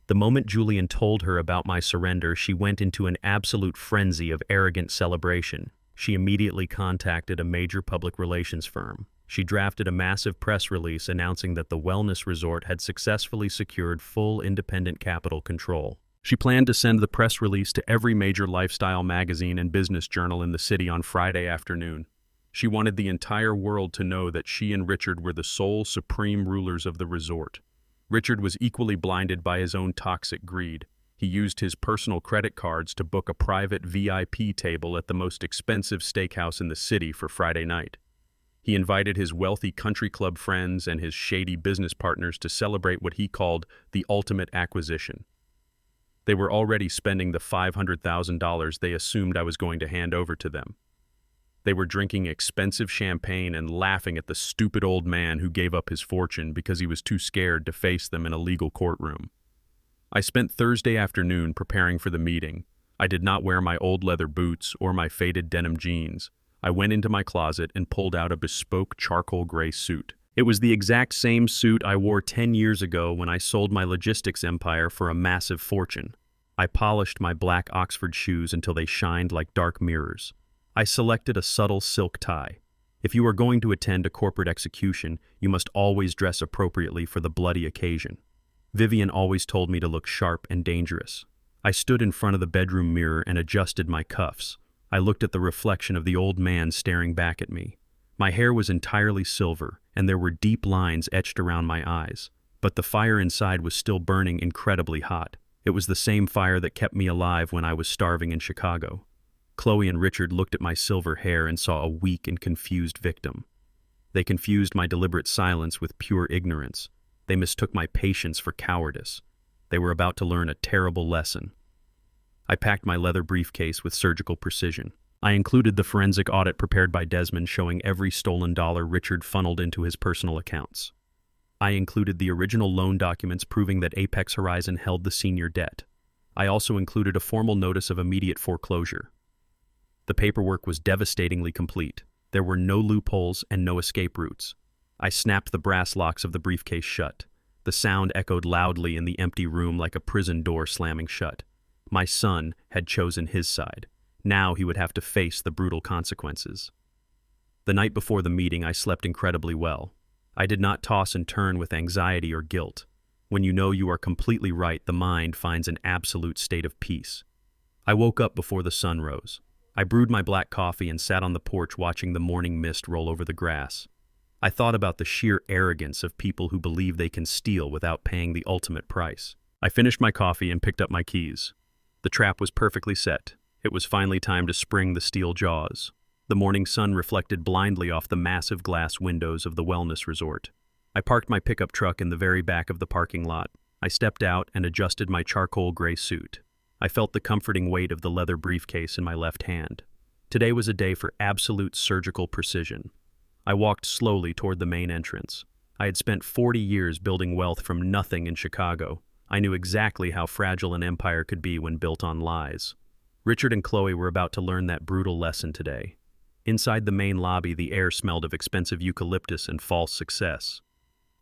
[SPEAKER 1] The moment Julian told her about my surrender, she went into an absolute frenzy of arrogant celebration. She immediately contacted a major public relations firm. She drafted a massive press release announcing that the wellness resort had successfully secured full independent capital control. She planned to send the press release to every major lifestyle magazine and business journal in the city on Friday afternoon. She wanted the entire world to know that she and Richard were the sole supreme rulers of the resort. Richard was equally blinded by his own toxic greed. He used his personal credit cards to book a private VIP table at the most expensive steakhouse in the city for Friday night. He invited his wealthy country club friends and his shady business partners to celebrate what he called the ultimate acquisition. They were already spending the $500,000 they assumed I was going to hand over to them. They were drinking expensive champagne and laughing at the stupid old man who gave up his fortune because he was too scared to face them in a legal courtroom. I spent Thursday afternoon preparing for the meeting. I did not wear my old leather boots or my faded denim jeans. I went into my closet and pulled out a bespoke charcoal gray suit. It was the exact same suit I wore 10 years ago when I sold my logistics empire for a massive fortune. I polished my black Oxford shoes until they shined like dark mirrors. I selected a subtle silk tie. If you are going to attend a corporate execution, you must always dress appropriately for the bloody occasion. Vivian always told me to look sharp and dangerous. I stood in front of the bedroom mirror and adjusted my cuffs. I looked at the reflection of the old man staring back at me. My hair was entirely silver, and there were deep lines etched around my eyes. But the fire inside was still burning incredibly hot. It was the same fire that kept me alive when I was starving in Chicago. Chloe and Richard looked at my silver hair and saw a weak and confused victim. They confused my deliberate silence with pure ignorance. They mistook my patience for cowardice. They were about to learn a terrible lesson. I packed my leather briefcase with surgical precision. I included the forensic audit prepared by Desmond showing every stolen dollar Richard funneled into his personal accounts. I included the original loan documents proving that Apex Horizon held the senior debt. I also included a formal notice of immediate foreclosure. The paperwork was devastatingly complete. There were no loopholes and no escape routes. I snapped the brass locks of the briefcase shut. The sound echoed loudly in the empty room like a prison door slamming shut. My son had chosen his side. Now he would have to face the brutal consequences. The night before the meeting, I slept incredibly well. I did not toss and turn with anxiety or guilt. When you know you are completely right, the mind finds an absolute state of peace. I woke up before the sun rose. I brewed my black coffee and sat on the porch watching the morning mist roll over the grass. I thought about the sheer arrogance of people who believe they can steal without paying the ultimate price. I finished my coffee and picked up my keys. The trap was perfectly set. It was finally time to spring the steel jaws. The morning sun reflected blindly off the massive glass windows of the wellness resort. I parked my pickup truck in the very back of the parking lot. I stepped out and adjusted my charcoal gray suit. I felt the comforting weight of the leather briefcase in my left hand. Today was a day for absolute surgical precision. I walked slowly toward the main entrance. I had spent 40 years building wealth from nothing in Chicago. I knew exactly how fragile an empire could be when built on lies. Richard and Chloe were about to learn that brutal lesson today. Inside the main lobby, the air smelled of expensive eucalyptus and false success.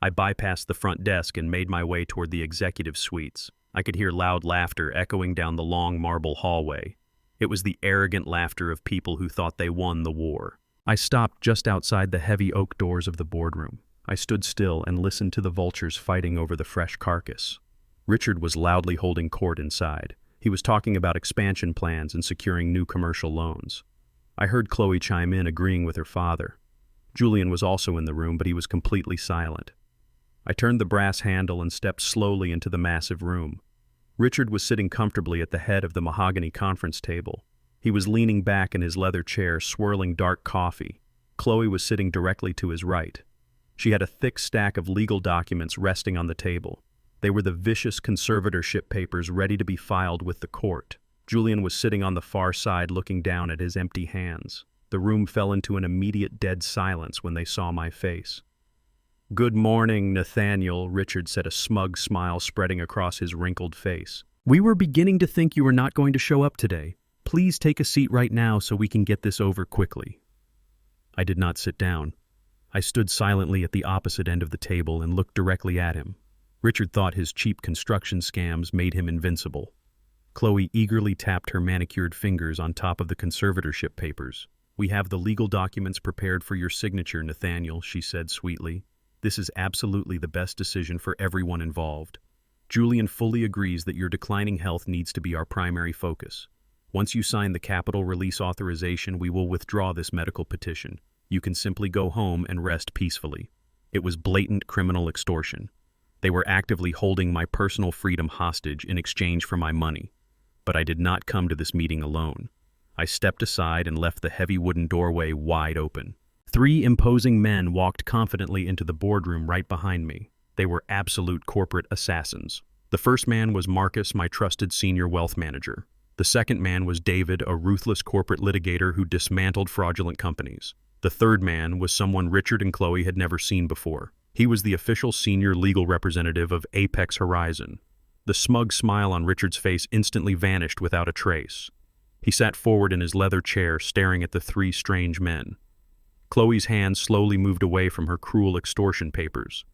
[SPEAKER 1] I bypassed the front desk and made my way toward the executive suites. I could hear loud laughter echoing down the long marble hallway. It was the arrogant laughter of people who thought they won the war. I stopped just outside the heavy oak doors of the boardroom. I stood still and listened to the vultures fighting over the fresh carcass. Richard was loudly holding court inside. He was talking about expansion plans and securing new commercial loans. I heard Chloe chime in, agreeing with her father. Julian was also in the room, but he was completely silent. I turned the brass handle and stepped slowly into the massive room. Richard was sitting comfortably at the head of the mahogany conference table. He was leaning back in his leather chair, swirling dark coffee. Chloe was sitting directly to his right. She had a thick stack of legal documents resting on the table. They were the vicious conservatorship papers ready to be filed with the court. Julian was sitting on the far side looking down at his empty hands. The room fell into an immediate dead silence when they saw my face. "Good morning, Nathaniel," Richard said, a smug smile spreading across his wrinkled face. "We were beginning to think you were not going to show up today. Please take a seat right now so we can get this over quickly." I did not sit down. I stood silently at the opposite end of the table and looked directly at him. Richard thought his cheap construction scams made him invincible. Chloe eagerly tapped her manicured fingers on top of the conservatorship papers. "We have the legal documents prepared for your signature, Nathaniel," she said sweetly. "This is absolutely the best decision for everyone involved. Julian fully agrees that your declining health needs to be our primary focus. Once you sign the capital release authorization, we will withdraw this medical petition. You can simply go home and rest peacefully." It was blatant criminal extortion. They were actively holding my personal freedom hostage in exchange for my money. But I did not come to this meeting alone. I stepped aside and left the heavy wooden doorway wide open. 3 imposing men walked confidently into the boardroom right behind me. They were absolute corporate assassins. The first man was Marcus, my trusted senior wealth manager. The second man was David, a ruthless corporate litigator who dismantled fraudulent companies. The third man was someone Richard and Chloe had never seen before. He was the official senior legal representative of Apex Horizon. The smug smile on Richard's face instantly vanished without a trace. He sat forward in his leather chair, staring at the 3 strange men. Chloe's hand slowly moved away from her cruel extortion papers.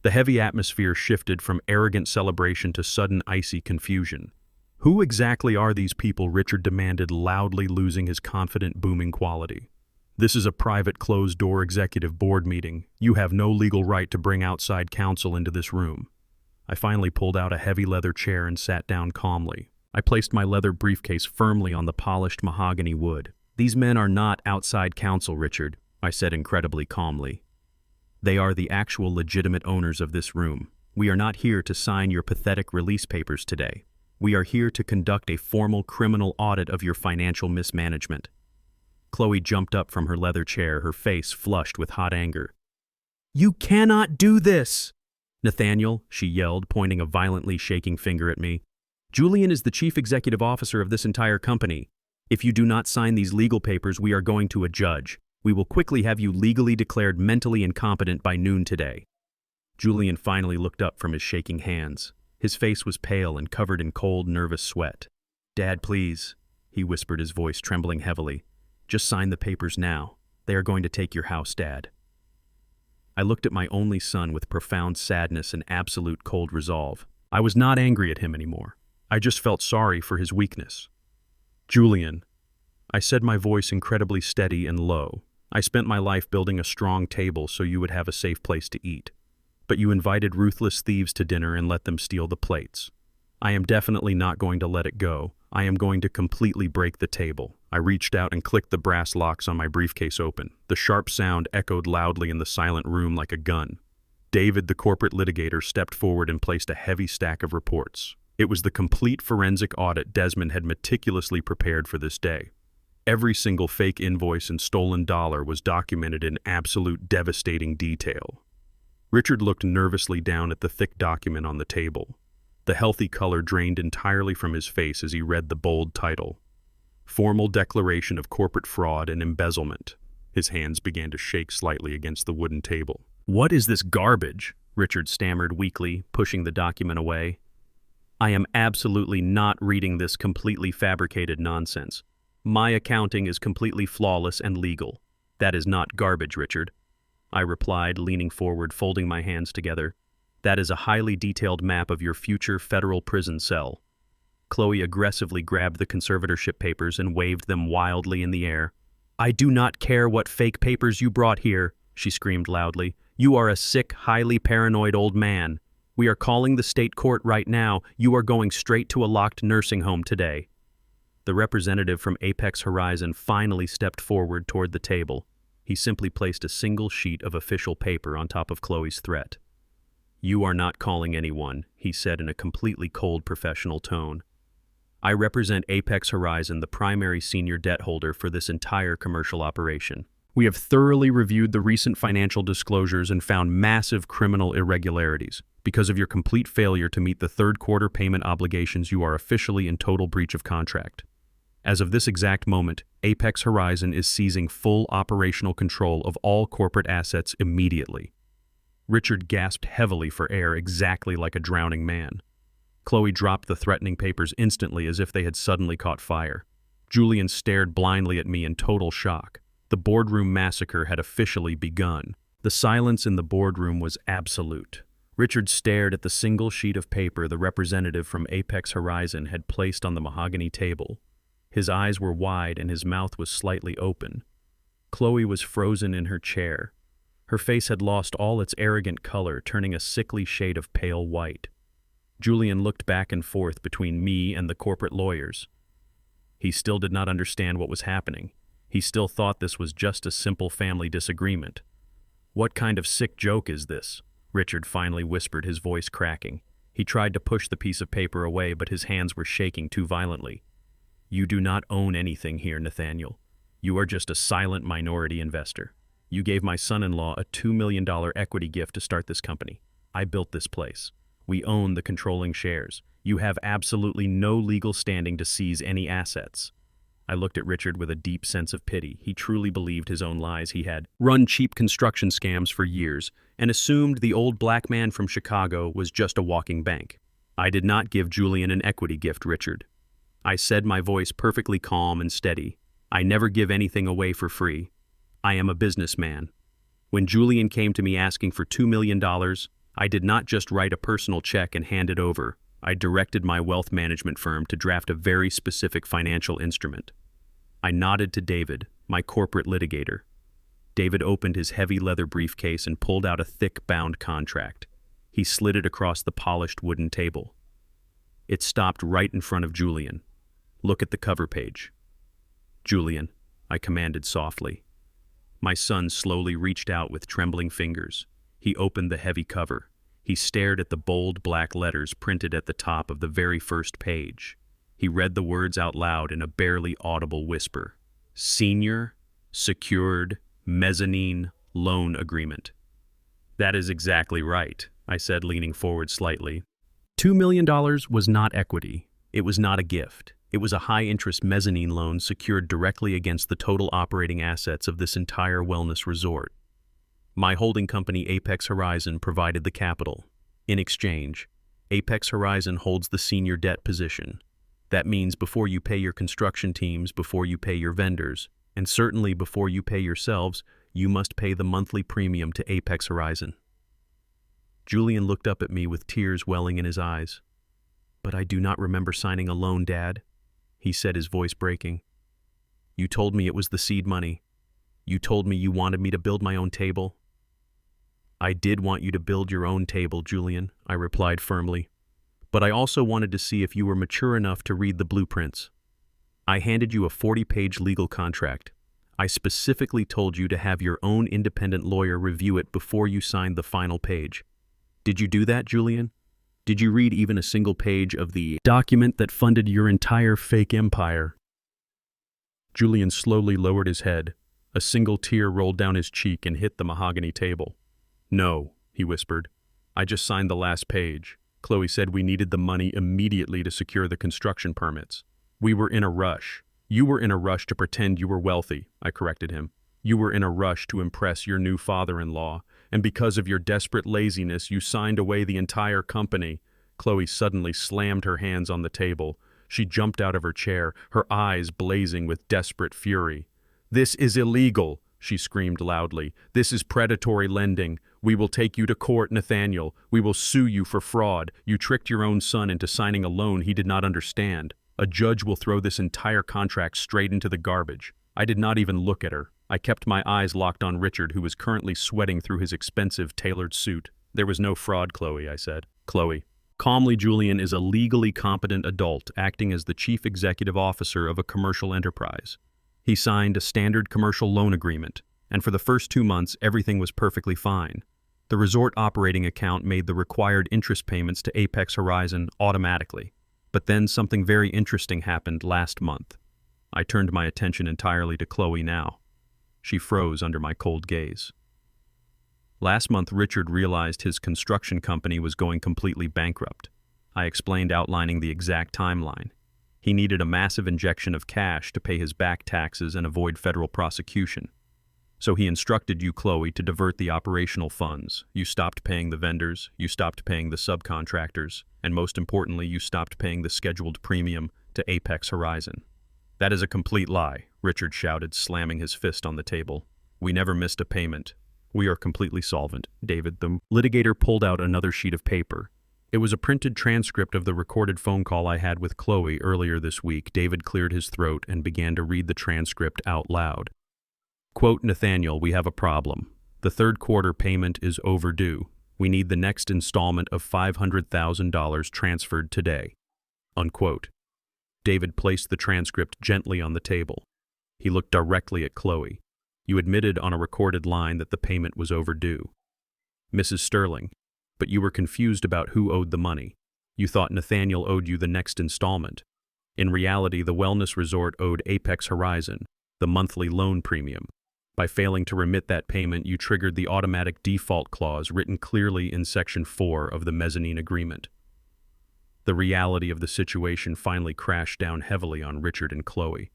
[SPEAKER 1] The heavy atmosphere shifted from arrogant celebration to sudden icy confusion. "Who exactly are these people?" Richard demanded, loudly, losing his confident, booming quality. "This is a private, closed-door executive board meeting. You have no legal right to bring outside counsel into this room." I finally pulled out a heavy leather chair and sat down calmly. I placed my leather briefcase firmly on the polished mahogany wood. "These men are not outside counsel, Richard," I said incredibly calmly. "They are the actual legitimate owners of this room. We are not here to sign your pathetic release papers today. We are here to conduct a formal criminal audit of your financial mismanagement." Chloe jumped up from her leather chair, her face flushed with hot anger. "You cannot do this!" "Nathaniel," she yelled, pointing a violently shaking finger at me. "Julian is the chief executive officer of this entire company. If you do not sign these legal papers, we are going to a judge. We will quickly have you legally declared mentally incompetent by noon today." Julian finally looked up from his shaking hands. His face was pale and covered in cold, nervous sweat. "Dad, please," he whispered, his voice trembling heavily. "Just sign the papers now. They are going to take your house, Dad." I looked at my only son with profound sadness and absolute cold resolve. I was not angry at him anymore. I just felt sorry for his weakness. "Julian," I said, my voice incredibly steady and low. "I spent my life building a strong table so you would have a safe place to eat. But you invited ruthless thieves to dinner and let them steal the plates. I am definitely not going to let it go. I am going to completely break the table." I reached out and clicked the brass locks on my briefcase open. The sharp sound echoed loudly in the silent room like a gun. David, the corporate litigator, stepped forward and placed a heavy stack of reports. It was the complete forensic audit Desmond had meticulously prepared for this day. Every single fake invoice and stolen dollar was documented in absolute devastating detail. Richard looked nervously down at the thick document on the table. The healthy color drained entirely from his face as he read the bold title, "Formal Declaration of Corporate Fraud and Embezzlement." His hands began to shake slightly against the wooden table. "What is this garbage?" Richard stammered weakly, pushing the document away. "I am absolutely not reading this completely fabricated nonsense. My accounting is completely flawless and legal. That is not garbage, Richard," I replied, leaning forward, folding my hands together. "That is a highly detailed map of your future federal prison cell." Chloe aggressively grabbed the conservatorship papers and waved them wildly in the air. "I do not care what fake papers you brought here," she screamed loudly. "You are a sick, highly paranoid old man. We are calling the state court right now. You are going straight to a locked nursing home today." The representative from Apex Horizon finally stepped forward toward the table. He simply placed a single sheet of official paper on top of Chloe's threat. "You are not calling anyone," he said in a completely cold professional tone. "I represent Apex Horizon, the primary senior debt holder for this entire commercial operation. We have thoroughly reviewed the recent financial disclosures and found massive criminal irregularities. Because of your complete failure to meet the third quarter payment obligations, you are officially in total breach of contract. As of this exact moment, Apex Horizon is seizing full operational control of all corporate assets immediately." Richard gasped heavily for air, exactly like a drowning man. Chloe dropped the threatening papers instantly as if they had suddenly caught fire. Julian stared blindly at me in total shock. The boardroom massacre had officially begun. The silence in the boardroom was absolute. Richard stared at the single sheet of paper the representative from Apex Horizon had placed on the mahogany table. His eyes were wide and his mouth was slightly open. Chloe was frozen in her chair. Her face had lost all its arrogant color, turning a sickly shade of pale white. Julian looked back and forth between me and the corporate lawyers. He still did not understand what was happening. He still thought this was just a simple family disagreement. "What kind of sick joke is this?" Richard finally whispered, his voice cracking. He tried to push the piece of paper away, but his hands were shaking too violently. "You do not own anything here, Nathaniel. You are just a silent minority investor. You gave my son-in-law a $2 million equity gift to start this company. I built this place. We own the controlling shares. You have absolutely no legal standing to seize any assets." I looked at Richard with a deep sense of pity. He truly believed his own lies. He had run cheap construction scams for years and assumed the old black man from Chicago was just a walking bank. "I did not give Julian an equity gift, Richard," I said, my voice perfectly calm and steady. "I never give anything away for free. I am a businessman. When Julian came to me asking for $2 million, I did not just write a personal check and hand it over. I directed my wealth management firm to draft a very specific financial instrument." I nodded to David, my corporate litigator. David opened his heavy leather briefcase and pulled out a thick bound contract. He slid it across the polished wooden table. It stopped right in front of Julian. "Look at the cover page." "Julian," I commanded softly. My son slowly reached out with trembling fingers. He opened the heavy cover. He stared at the bold black letters printed at the top of the very first page. He read the words out loud in a barely audible whisper. "Senior, secured, mezzanine, loan agreement." "That is exactly right," I said, leaning forward slightly. $2 million was not equity. It was not a gift. It was a high-interest mezzanine loan secured directly against the total operating assets of this entire wellness resort. My holding company, Apex Horizon, provided the capital. In exchange, Apex Horizon holds the senior debt position. That means before you pay your construction teams, before you pay your vendors, and certainly before you pay yourselves, you must pay the monthly premium to Apex Horizon. Julian looked up at me with tears welling in his eyes. "But I do not remember signing a loan, Dad," he said, his voice breaking. "You told me it was the seed money. You told me you wanted me to build my own table." "I did want you to build your own table, Julian," I replied firmly. "But I also wanted to see if you were mature enough to read the blueprints. I handed you a 40-page legal contract. I specifically told you to have your own independent lawyer review it before you signed the final page. Did you do that, Julian? Did you read even a single page of the document that funded your entire fake empire?" Julian slowly lowered his head. A single tear rolled down his cheek and hit the mahogany table. "No," he whispered. "I just signed the last page. Chloe said we needed the money immediately to secure the construction permits. We were in a rush. You were in a rush to pretend you were wealthy," I corrected him. "You were in a rush to impress your new father-in-law, and because of your desperate laziness, you signed away the entire company." Chloe suddenly slammed her hands on the table. She jumped out of her chair, her eyes blazing with desperate fury. "This is illegal," she screamed loudly. "This is predatory lending. We will take you to court, Nathaniel. We will sue you for fraud. You tricked your own son into signing a loan he did not understand. A judge will throw this entire contract straight into the garbage." I did not even look at her. I kept my eyes locked on Richard, who was currently sweating through his expensive tailored suit. "There was no fraud, Chloe," I said. "Chloe, calmly, Julian is a legally competent adult acting as the chief executive officer of a commercial enterprise. He signed a standard commercial loan agreement, and for the first 2 months, everything was perfectly fine. The resort operating account made the required interest payments to Apex Horizon automatically. But then something very interesting happened last month. I turned my attention entirely to Chloe now. She froze under my cold gaze. Last month, Richard realized his construction company was going completely bankrupt. I explained, outlining the exact timeline. He needed a massive injection of cash to pay his back taxes and avoid federal prosecution. So he instructed you, Chloe, to divert the operational funds. You stopped paying the vendors, you stopped paying the subcontractors, and most importantly, you stopped paying the scheduled premium to Apex Horizon. That is a complete lie, Richard shouted, slamming his fist on the table. We never missed a payment. We are completely solvent, David. The litigator pulled out another sheet of paper. It was a printed transcript of the recorded phone call I had with Chloe earlier this week. David cleared his throat and began to read the transcript out loud. Quote, Nathaniel, we have a problem. The third quarter payment is overdue. We need the next installment of $500,000 transferred today. Unquote. David placed the transcript gently on the table. He looked directly at Chloe. You admitted on a recorded line that the payment was overdue. Mrs. Sterling, but you were confused about who owed the money. You thought Nathaniel owed you the next installment. In reality, the wellness resort owed Apex Horizon the monthly loan premium. By failing to remit that payment, you triggered the automatic default clause written clearly in Section 4 of the mezzanine agreement. The reality of the situation finally crashed down heavily on Richard and Chloe.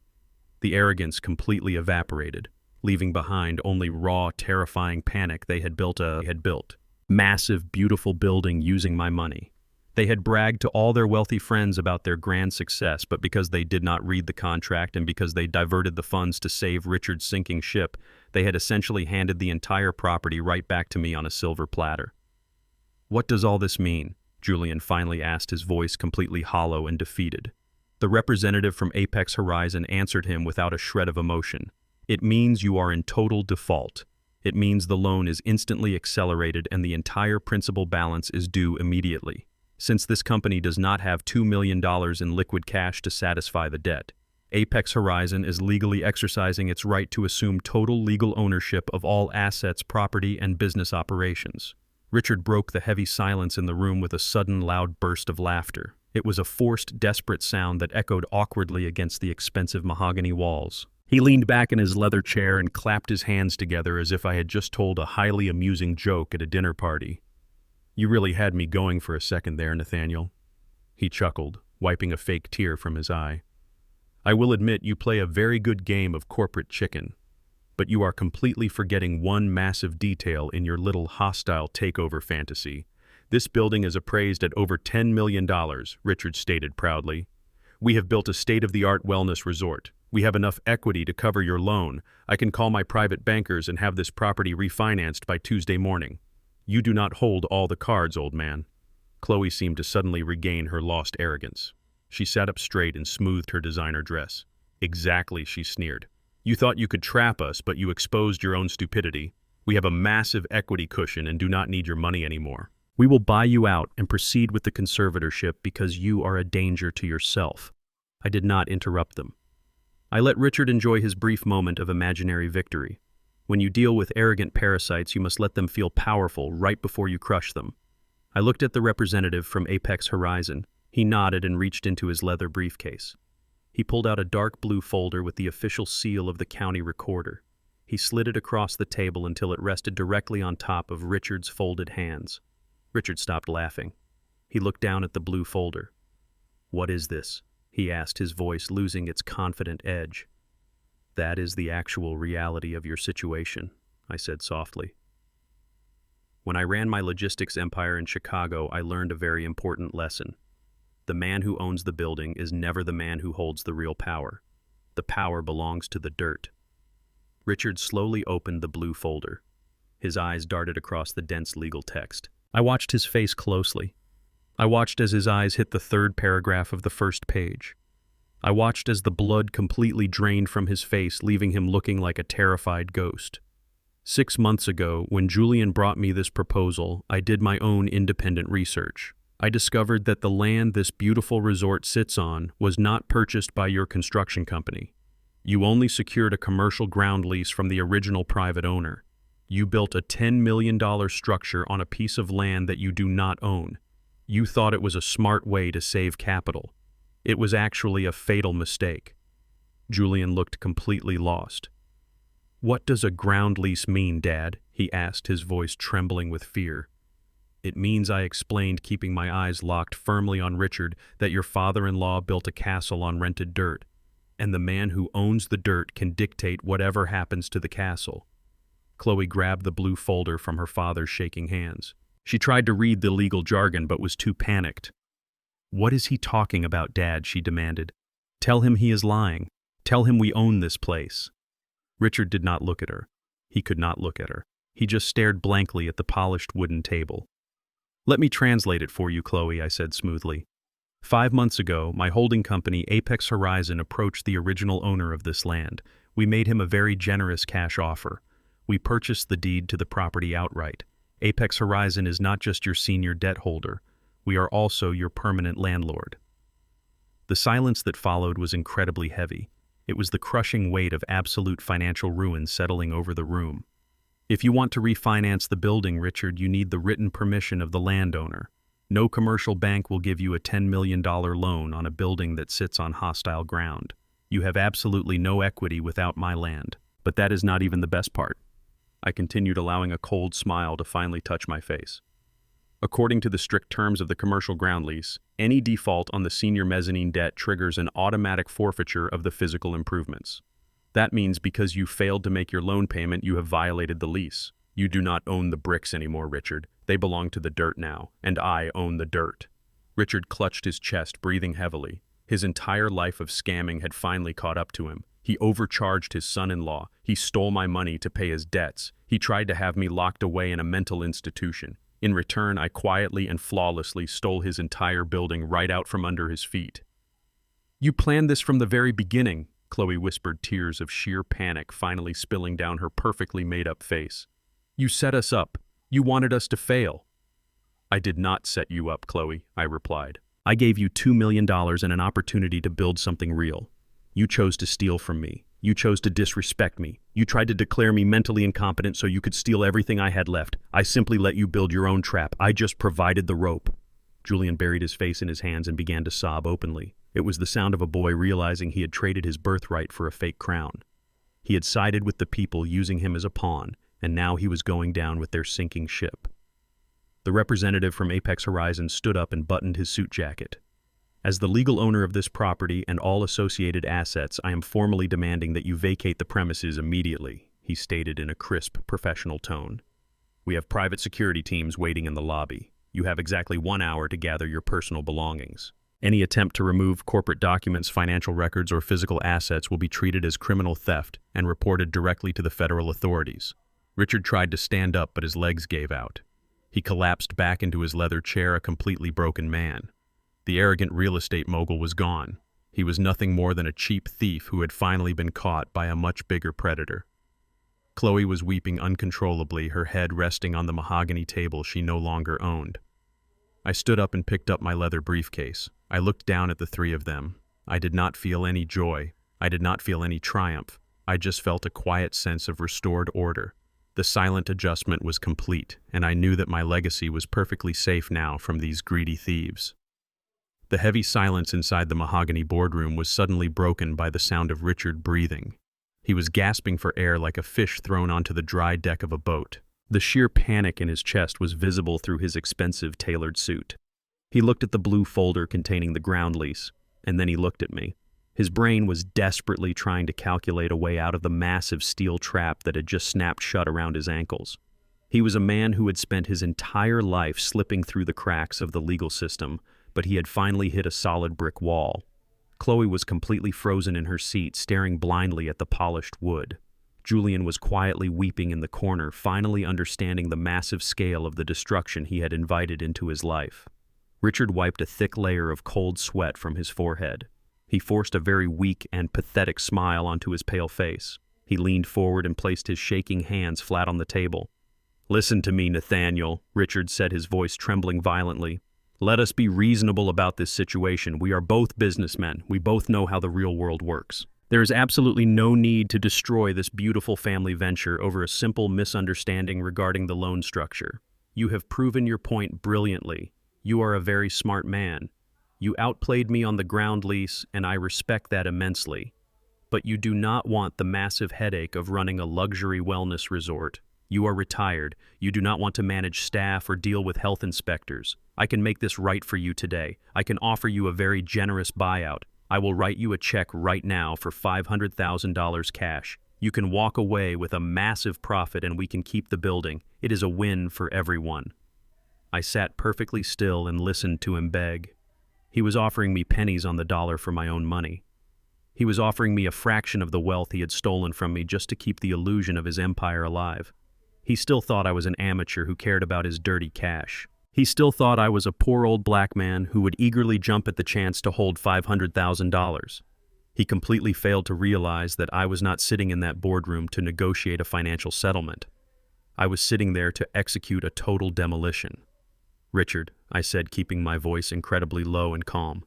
[SPEAKER 1] The arrogance completely evaporated, leaving behind only raw, terrifying panic. They had built massive, beautiful building using my money. They had bragged to all their wealthy friends about their grand success, but because they did not read the contract and because they diverted the funds to save Richard's sinking ship, they had essentially handed the entire property right back to me on a silver platter. What does all this mean? Julian finally asked, his voice completely hollow and defeated. The representative from Apex Horizon answered him without a shred of emotion. It means you are in total default. It means the loan is instantly accelerated and the entire principal balance is due immediately. Since this company does not have $2 million in liquid cash to satisfy the debt, Apex Horizon is legally exercising its right to assume total legal ownership of all assets, property, and business operations. Richard broke the heavy silence in the room with a sudden loud burst of laughter. It was a forced, desperate sound that echoed awkwardly against the expensive mahogany walls. He leaned back in his leather chair and clapped his hands together as if I had just told a highly amusing joke at a dinner party. You really had me going for a second there, Nathaniel. He chuckled, wiping a fake tear from his eye. I will admit you play a very good game of corporate chicken, but you are completely forgetting one massive detail in your little hostile takeover fantasy. This building is appraised at over $10 million, Richard stated proudly. We have built a state-of-the-art wellness resort. We have enough equity to cover your loan. I can call my private bankers and have this property refinanced by Tuesday morning. You do not hold all the cards, old man. Chloe seemed to suddenly regain her lost arrogance. She sat up straight and smoothed her designer dress. Exactly, she sneered. You thought you could trap us, but you exposed your own stupidity. We have a massive equity cushion and do not need your money anymore. We will buy you out and proceed with the conservatorship because you are a danger to yourself. I did not interrupt them. I let Richard enjoy his brief moment of imaginary victory. When you deal with arrogant parasites, you must let them feel powerful right before you crush them. I looked at the representative from Apex Horizon. He nodded and reached into his leather briefcase. He pulled out a dark blue folder with the official seal of the county recorder. He slid it across the table until it rested directly on top of Richard's folded hands. Richard stopped laughing. He looked down at the blue folder. What is this? He asked, his voice losing its confident edge. That is the actual reality of your situation, I said softly. When I ran my logistics empire in Chicago, I learned a very important lesson. The man who owns the building is never the man who holds the real power. The power belongs to the dirt. Richard slowly opened the blue folder. His eyes darted across the dense legal text. I watched his face closely. I watched as his eyes hit the third paragraph of the first page. I watched as the blood completely drained from his face, leaving him looking like a terrified ghost. 6 months ago, when Julian brought me this proposal, I did my own independent research. I discovered that the land this beautiful resort sits on was not purchased by your construction company. You only secured a commercial ground lease from the original private owner. You built a $10 million structure on a piece of land that you do not own. You thought it was a smart way to save capital. It was actually a fatal mistake. Julian looked completely lost. "What does a ground lease mean, Dad?" he asked, his voice trembling with fear. "It means," I explained, keeping my eyes locked firmly on Richard, "that your father-in-law built a castle on rented dirt, and the man who owns the dirt can dictate whatever happens to the castle." Chloe grabbed the blue folder from her father's shaking hands. She tried to read the legal jargon but was too panicked. "What is he talking about, Dad?" she demanded. "Tell him he is lying. Tell him we own this place." Richard did not look at her. He could not look at her. He just stared blankly at the polished wooden table. "Let me translate it for you, Chloe," I said smoothly. 5 months ago, my holding company, Apex Horizon, approached the original owner of this land. We made him a very generous cash offer. We purchased the deed to the property outright. Apex Horizon is not just your senior debt holder. We are also your permanent landlord. The silence that followed was incredibly heavy. It was the crushing weight of absolute financial ruin settling over the room. "If you want to refinance the building, Richard, you need the written permission of the landowner. No commercial bank will give you a $10 million loan on a building that sits on hostile ground. You have absolutely no equity without my land." But that is not even the best part. I continued, allowing a cold smile to finally touch my face. "According to the strict terms of the commercial ground lease, any default on the senior mezzanine debt triggers an automatic forfeiture of the physical improvements. That means because you failed to make your loan payment, you have violated the lease. You do not own the bricks anymore, Richard. They belong to the dirt now, and I own the dirt." Richard clutched his chest, breathing heavily. His entire life of scamming had finally caught up to him. He overcharged his son-in-law. He stole my money to pay his debts. He tried to have me locked away in a mental institution. In return, I quietly and flawlessly stole his entire building right out from under his feet. "You planned this from the very beginning," Chloe whispered, tears of sheer panic finally spilling down her perfectly made-up face. "You set us up. You wanted us to fail." "I did not set you up, Chloe," I replied. "I gave you $2 million and an opportunity to build something real. You chose to steal from me. You chose to disrespect me. You tried to declare me mentally incompetent so you could steal everything I had left. I simply let you build your own trap. I just provided the rope." Julian buried his face in his hands and began to sob openly. It was the sound of a boy realizing he had traded his birthright for a fake crown. He had sided with the people, using him as a pawn, and now he was going down with their sinking ship. The representative from Apex Horizon stood up and buttoned his suit jacket. "As the legal owner of this property and all associated assets, I am formally demanding that you vacate the premises immediately," he stated in a crisp, professional tone. "We have private security teams waiting in the lobby. You have exactly 1 hour to gather your personal belongings. Any attempt to remove corporate documents, financial records, or physical assets will be treated as criminal theft and reported directly to the federal authorities." Richard tried to stand up, but his legs gave out. He collapsed back into his leather chair, a completely broken man. The arrogant real estate mogul was gone. He was nothing more than a cheap thief who had finally been caught by a much bigger predator. Chloe was weeping uncontrollably, her head resting on the mahogany table she no longer owned. I stood up and picked up my leather briefcase. I looked down at the three of them. I did not feel any joy. I did not feel any triumph. I just felt a quiet sense of restored order. The silent adjustment was complete, and I knew that my legacy was perfectly safe now from these greedy thieves. The heavy silence inside the mahogany boardroom was suddenly broken by the sound of Richard breathing. He was gasping for air like a fish thrown onto the dry deck of a boat. The sheer panic in his chest was visible through his expensive tailored suit. He looked at the blue folder containing the ground lease, and then he looked at me. His brain was desperately trying to calculate a way out of the massive steel trap that had just snapped shut around his ankles. He was a man who had spent his entire life slipping through the cracks of the legal system, but he had finally hit a solid brick wall. Chloe was completely frozen in her seat, staring blindly at the polished wood. Julian was quietly weeping in the corner, finally understanding the massive scale of the destruction he had invited into his life. Richard wiped a thick layer of cold sweat from his forehead. He forced a very weak and pathetic smile onto his pale face. He leaned forward and placed his shaking hands flat on the table. "Listen to me, Nathaniel," Richard said, his voice trembling violently. "Let us be reasonable about this situation. We are both businessmen. We both know how the real world works. There is absolutely no need to destroy this beautiful family venture over a simple misunderstanding regarding the loan structure. You have proven your point brilliantly. You are a very smart man. You outplayed me on the ground lease, and I respect that immensely. But you do not want the massive headache of running a luxury wellness resort. You are retired. You do not want to manage staff or deal with health inspectors. I can make this right for you today. I can offer you a very generous buyout. I will write you a check right now for $500,000 cash. You can walk away with a massive profit and we can keep the building. It is a win for everyone. I sat perfectly still and listened to him beg. He was offering me pennies on the dollar for my own money. He was offering me a fraction of the wealth he had stolen from me just to keep the illusion of his empire alive. He still thought I was an amateur who cared about his dirty cash. He still thought I was a poor old black man who would eagerly jump at the chance to hold $500,000. He completely failed to realize that I was not sitting in that boardroom to negotiate a financial settlement. I was sitting there to execute a total demolition. "Richard," I said, keeping my voice incredibly low and calm,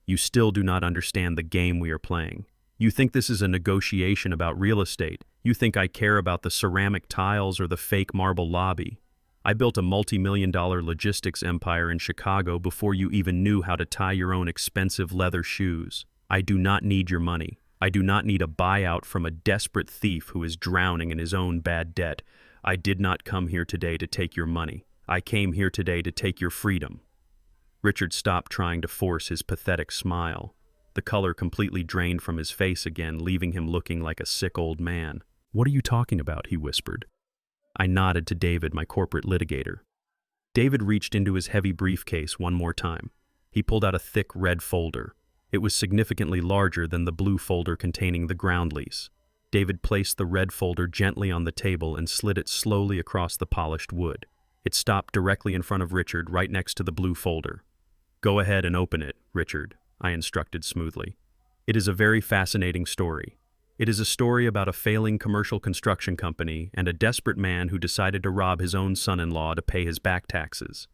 [SPEAKER 1] "you still do not understand the game we are playing. You think this is a negotiation about real estate. You think I care about the ceramic tiles or the fake marble lobby. I built a multi-million-dollar logistics empire in Chicago before you even knew how to tie your own expensive leather shoes. I do not need your money. I do not need a buyout from a desperate thief who is drowning in his own bad debt. I did not come here today to take your money. I came here today to take your freedom." Richard stopped trying to force his pathetic smile. The color completely drained from his face again, leaving him looking like a sick old man. "What are you talking about?" he whispered. I nodded to David, my corporate litigator. David reached into his heavy briefcase one more time. He pulled out a thick red folder. It was significantly larger than the blue folder containing the ground lease. David placed the red folder gently on the table and slid it slowly across the polished wood. It stopped directly in front of Richard, right next to the blue folder. "Go ahead and open it, Richard," I instructed smoothly. "It is a very fascinating story. It is a story about a failing commercial construction company and a desperate man who decided to rob his own son-in-law to pay his back taxes."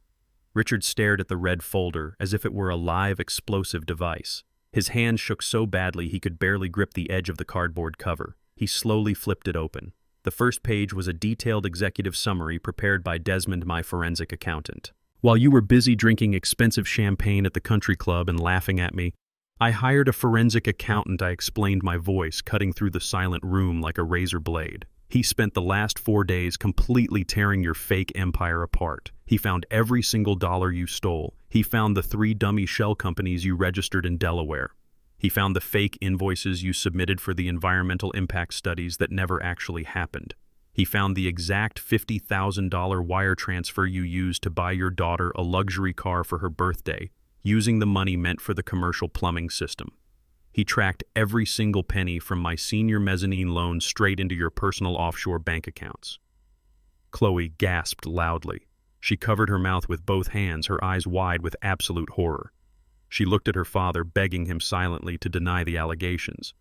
[SPEAKER 1] Richard stared at the red folder as if it were a live explosive device. His hand shook so badly he could barely grip the edge of the cardboard cover. He slowly flipped it open. The first page was a detailed executive summary prepared by Desmond, my forensic accountant. "While you were busy drinking expensive champagne at the country club and laughing at me, I hired a forensic accountant," I explained, my voice cutting through the silent room like a razor blade. "He spent the last 4 days completely tearing your fake empire apart. He found every single dollar you stole. He found the 3 dummy shell companies you registered in Delaware. He found the fake invoices you submitted for the environmental impact studies that never actually happened. He found the exact $50,000 wire transfer you used to buy your daughter a luxury car for her birthday, using the money meant for the commercial plumbing system. He tracked every single penny from my senior mezzanine loan straight into your personal offshore bank accounts." Chloe gasped loudly. She covered her mouth with both hands, her eyes wide with absolute horror. She looked at her father, begging him silently to deny the allegations.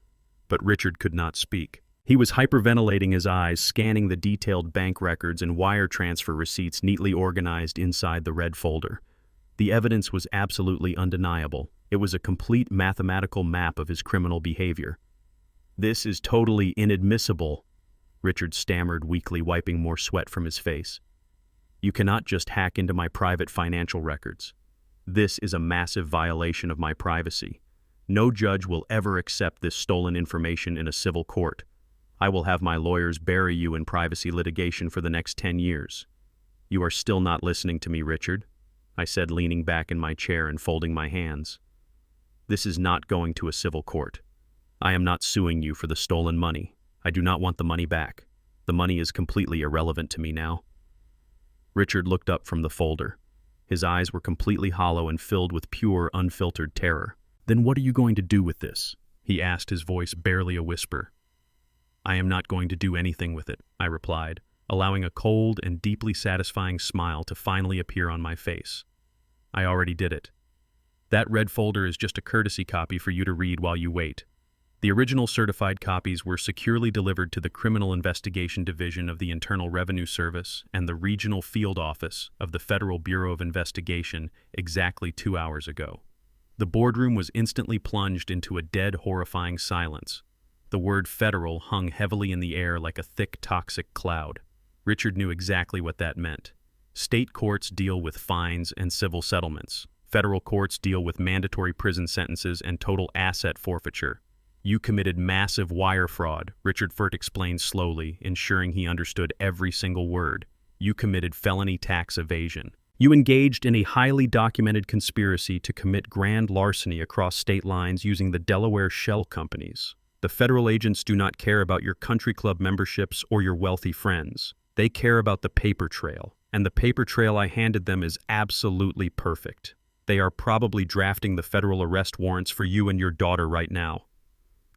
[SPEAKER 1] But Richard could not speak. He was hyperventilating his eyes, scanning the detailed bank records and wire transfer receipts neatly organized inside the red folder. The evidence was absolutely undeniable. It was a complete mathematical map of his criminal behavior. "This is totally inadmissible," Richard stammered weakly, wiping more sweat from his face. "You cannot just hack into my private financial records. This is a massive violation of my privacy. No judge will ever accept this stolen information in a civil court. I will have my lawyers bury you in privacy litigation for the next 10 years. You are still not listening to me, Richard," I said, leaning back in my chair and folding my hands. "This is not going to a civil court. I am not suing you for the stolen money. I do not want the money back. The money is completely irrelevant to me now." Richard looked up from the folder. His eyes were completely hollow and filled with pure, unfiltered terror. "Then what are you going to do with this?" he asked, his voice barely a whisper. "I am not going to do anything with it," I replied, allowing a cold and deeply satisfying smile to finally appear on my face. "I already did it. That red folder is just a courtesy copy for you to read while you wait. The original certified copies were securely delivered to the Criminal Investigation Division of the Internal Revenue Service and the Regional Field Office of the Federal Bureau of Investigation exactly 2 hours ago." The boardroom was instantly plunged into a dead, horrifying silence. The word federal hung heavily in the air like a thick, toxic cloud. Richard knew exactly what that meant. State courts deal with fines and civil settlements. Federal courts deal with mandatory prison sentences and total asset forfeiture. You committed massive wire fraud, Richard Furt explained slowly, ensuring he understood every single word. You committed felony tax evasion. You engaged in a highly documented conspiracy to commit grand larceny across state lines using the Delaware shell companies. The federal agents do not care about your country club memberships or your wealthy friends. They care about the paper trail, and the paper trail I handed them is absolutely perfect. They are probably drafting the federal arrest warrants for you and your daughter right now.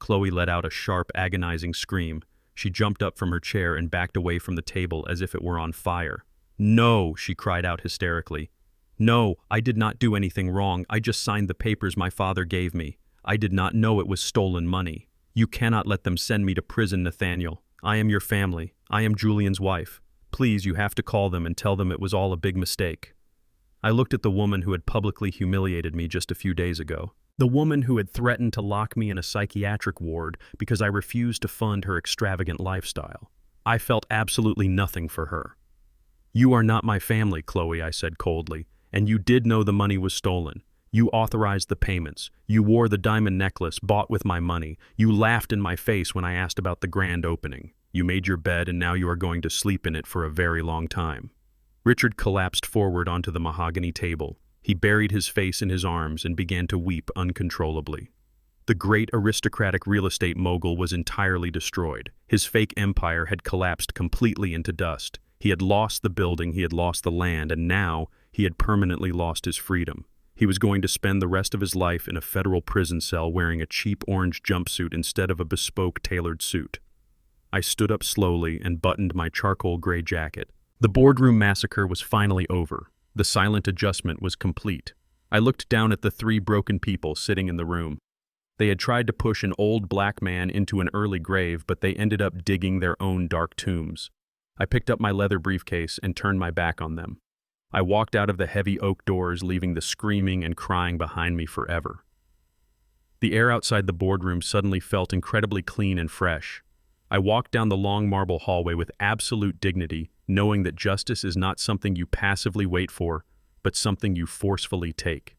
[SPEAKER 1] Chloe let out a sharp, agonizing scream. She jumped up from her chair and backed away from the table as if it were on fire. "No," she cried out hysterically. "No, I did not do anything wrong. I just signed the papers my father gave me. I did not know it was stolen money. You cannot let them send me to prison, Nathaniel. I am your family. I am Julian's wife. Please, you have to call them and tell them it was all a big mistake." I looked at the woman who had publicly humiliated me just a few days ago. The woman who had threatened to lock me in a psychiatric ward because I refused to fund her extravagant lifestyle. I felt absolutely nothing for her. "You are not my family, Chloe," I said coldly, "and you did know the money was stolen. You authorized the payments. You wore the diamond necklace bought with my money. You laughed in my face when I asked about the grand opening. You made your bed and now you are going to sleep in it for a very long time." Richard collapsed forward onto the mahogany table. He buried his face in his arms and began to weep uncontrollably. The great aristocratic real estate mogul was entirely destroyed. His fake empire had collapsed completely into dust. He had lost the building, he had lost the land, and now he had permanently lost his freedom. He was going to spend the rest of his life in a federal prison cell wearing a cheap orange jumpsuit instead of a bespoke tailored suit. I stood up slowly and buttoned my charcoal gray jacket. The boardroom massacre was finally over. The silent adjustment was complete. I looked down at the three broken people sitting in the room. They had tried to push an old black man into an early grave, but they ended up digging their own dark tombs. I picked up my leather briefcase and turned my back on them. I walked out of the heavy oak doors, leaving the screaming and crying behind me forever. The air outside the boardroom suddenly felt incredibly clean and fresh. I walked down the long marble hallway with absolute dignity, knowing that justice is not something you passively wait for, but something you forcefully take.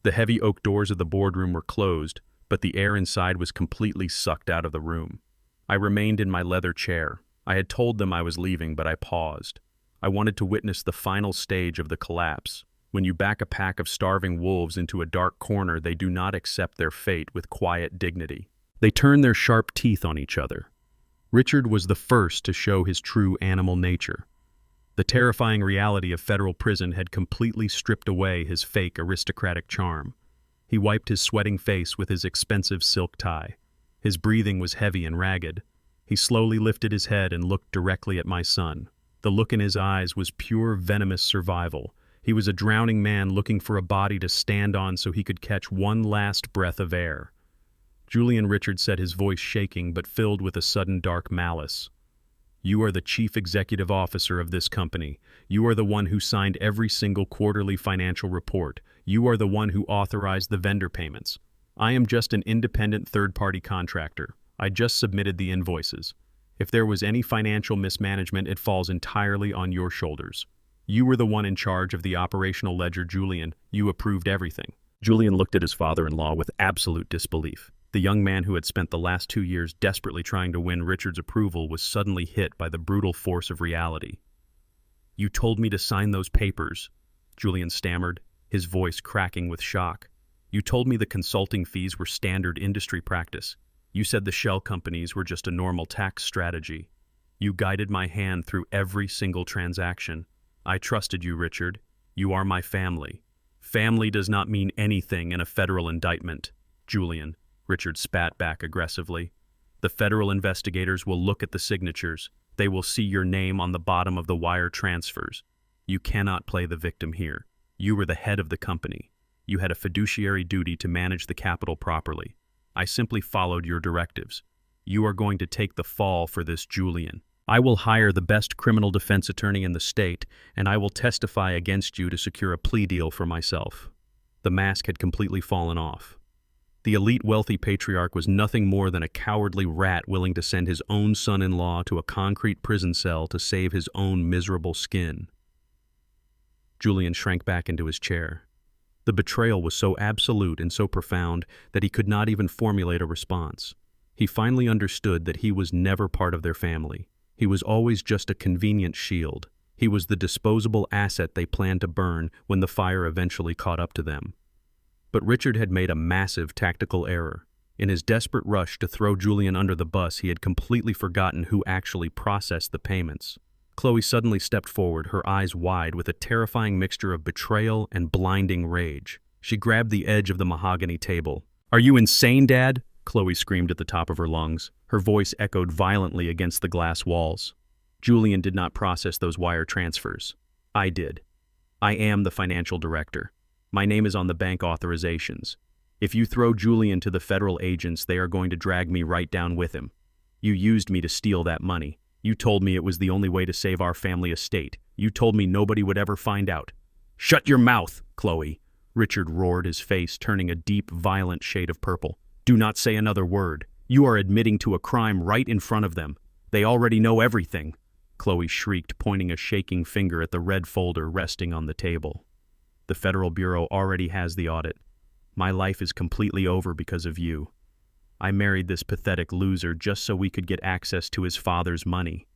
[SPEAKER 1] The heavy oak doors of the boardroom were closed, but the air inside was completely sucked out of the room. I remained in my leather chair. I had told them I was leaving, but I paused. I wanted to witness the final stage of the collapse. When you back a pack of starving wolves into a dark corner, they do not accept their fate with quiet dignity. They turn their sharp teeth on each other. Richard was the first to show his true animal nature. The terrifying reality of federal prison had completely stripped away his fake aristocratic charm. He wiped his sweating face with his expensive silk tie. His breathing was heavy and ragged. He slowly lifted his head and looked directly at my son. The look in his eyes was pure venomous survival. He was a drowning man looking for a body to stand on so he could catch one last breath of air. Julian, Richard said, his voice shaking but filled with a sudden dark malice. "You are the chief executive officer of this company. You are the one who signed every single quarterly financial report. You are the one who authorized the vendor payments. I am just an independent third-party contractor. I just submitted the invoices. If there was any financial mismanagement, it falls entirely on your shoulders. You were the one in charge of the operational ledger, Julian. You approved everything." Julian looked at his father-in-law with absolute disbelief. The young man who had spent the last 2 years desperately trying to win Richard's approval was suddenly hit by the brutal force of reality. "You told me to sign those papers," Julian stammered, his voice cracking with shock. "You told me the consulting fees were standard industry practice. You said the shell companies were just a normal tax strategy. You guided my hand through every single transaction. I trusted you, Richard. You are my family. Family does not mean anything in a federal indictment, Julian." Richard spat back aggressively. "The federal investigators will look at the signatures. They will see your name on the bottom of the wire transfers. You cannot play the victim here. You were the head of the company. You had a fiduciary duty to manage the capital properly. I simply followed your directives. You are going to take the fall for this, Julian. I will hire the best criminal defense attorney in the state, and I will testify against you to secure a plea deal for myself." The mask had completely fallen off. The elite wealthy patriarch was nothing more than a cowardly rat willing to send his own son-in-law to a concrete prison cell to save his own miserable skin. Julian shrank back into his chair. The betrayal was so absolute and so profound that he could not even formulate a response. He finally understood that he was never part of their family. He was always just a convenient shield. He was the disposable asset they planned to burn when the fire eventually caught up to them. But Richard had made a massive tactical error. In his desperate rush to throw Julian under the bus, he had completely forgotten who actually processed the payments. Chloe suddenly stepped forward, her eyes wide with a terrifying mixture of betrayal and blinding rage. She grabbed the edge of the mahogany table. "Are you insane, Dad?" Chloe screamed at the top of her lungs. Her voice echoed violently against the glass walls. Julian did not process those wire transfers. I did. I am the financial director. My name is on the bank authorizations. If you throw Julian to the federal agents, they are going to drag me right down with him. You used me to steal that money. You told me it was the only way to save our family estate. You told me nobody would ever find out. Shut your mouth, Chloe, Richard roared, his face turning a deep, violent shade of purple. Do not say another word. You are admitting to a crime right in front of them. They already know everything, Chloe shrieked, pointing a shaking finger at the red folder resting on the table. The Federal Bureau already has the audit. My life is completely over because of you. I married this pathetic loser just so we could get access to his father's money.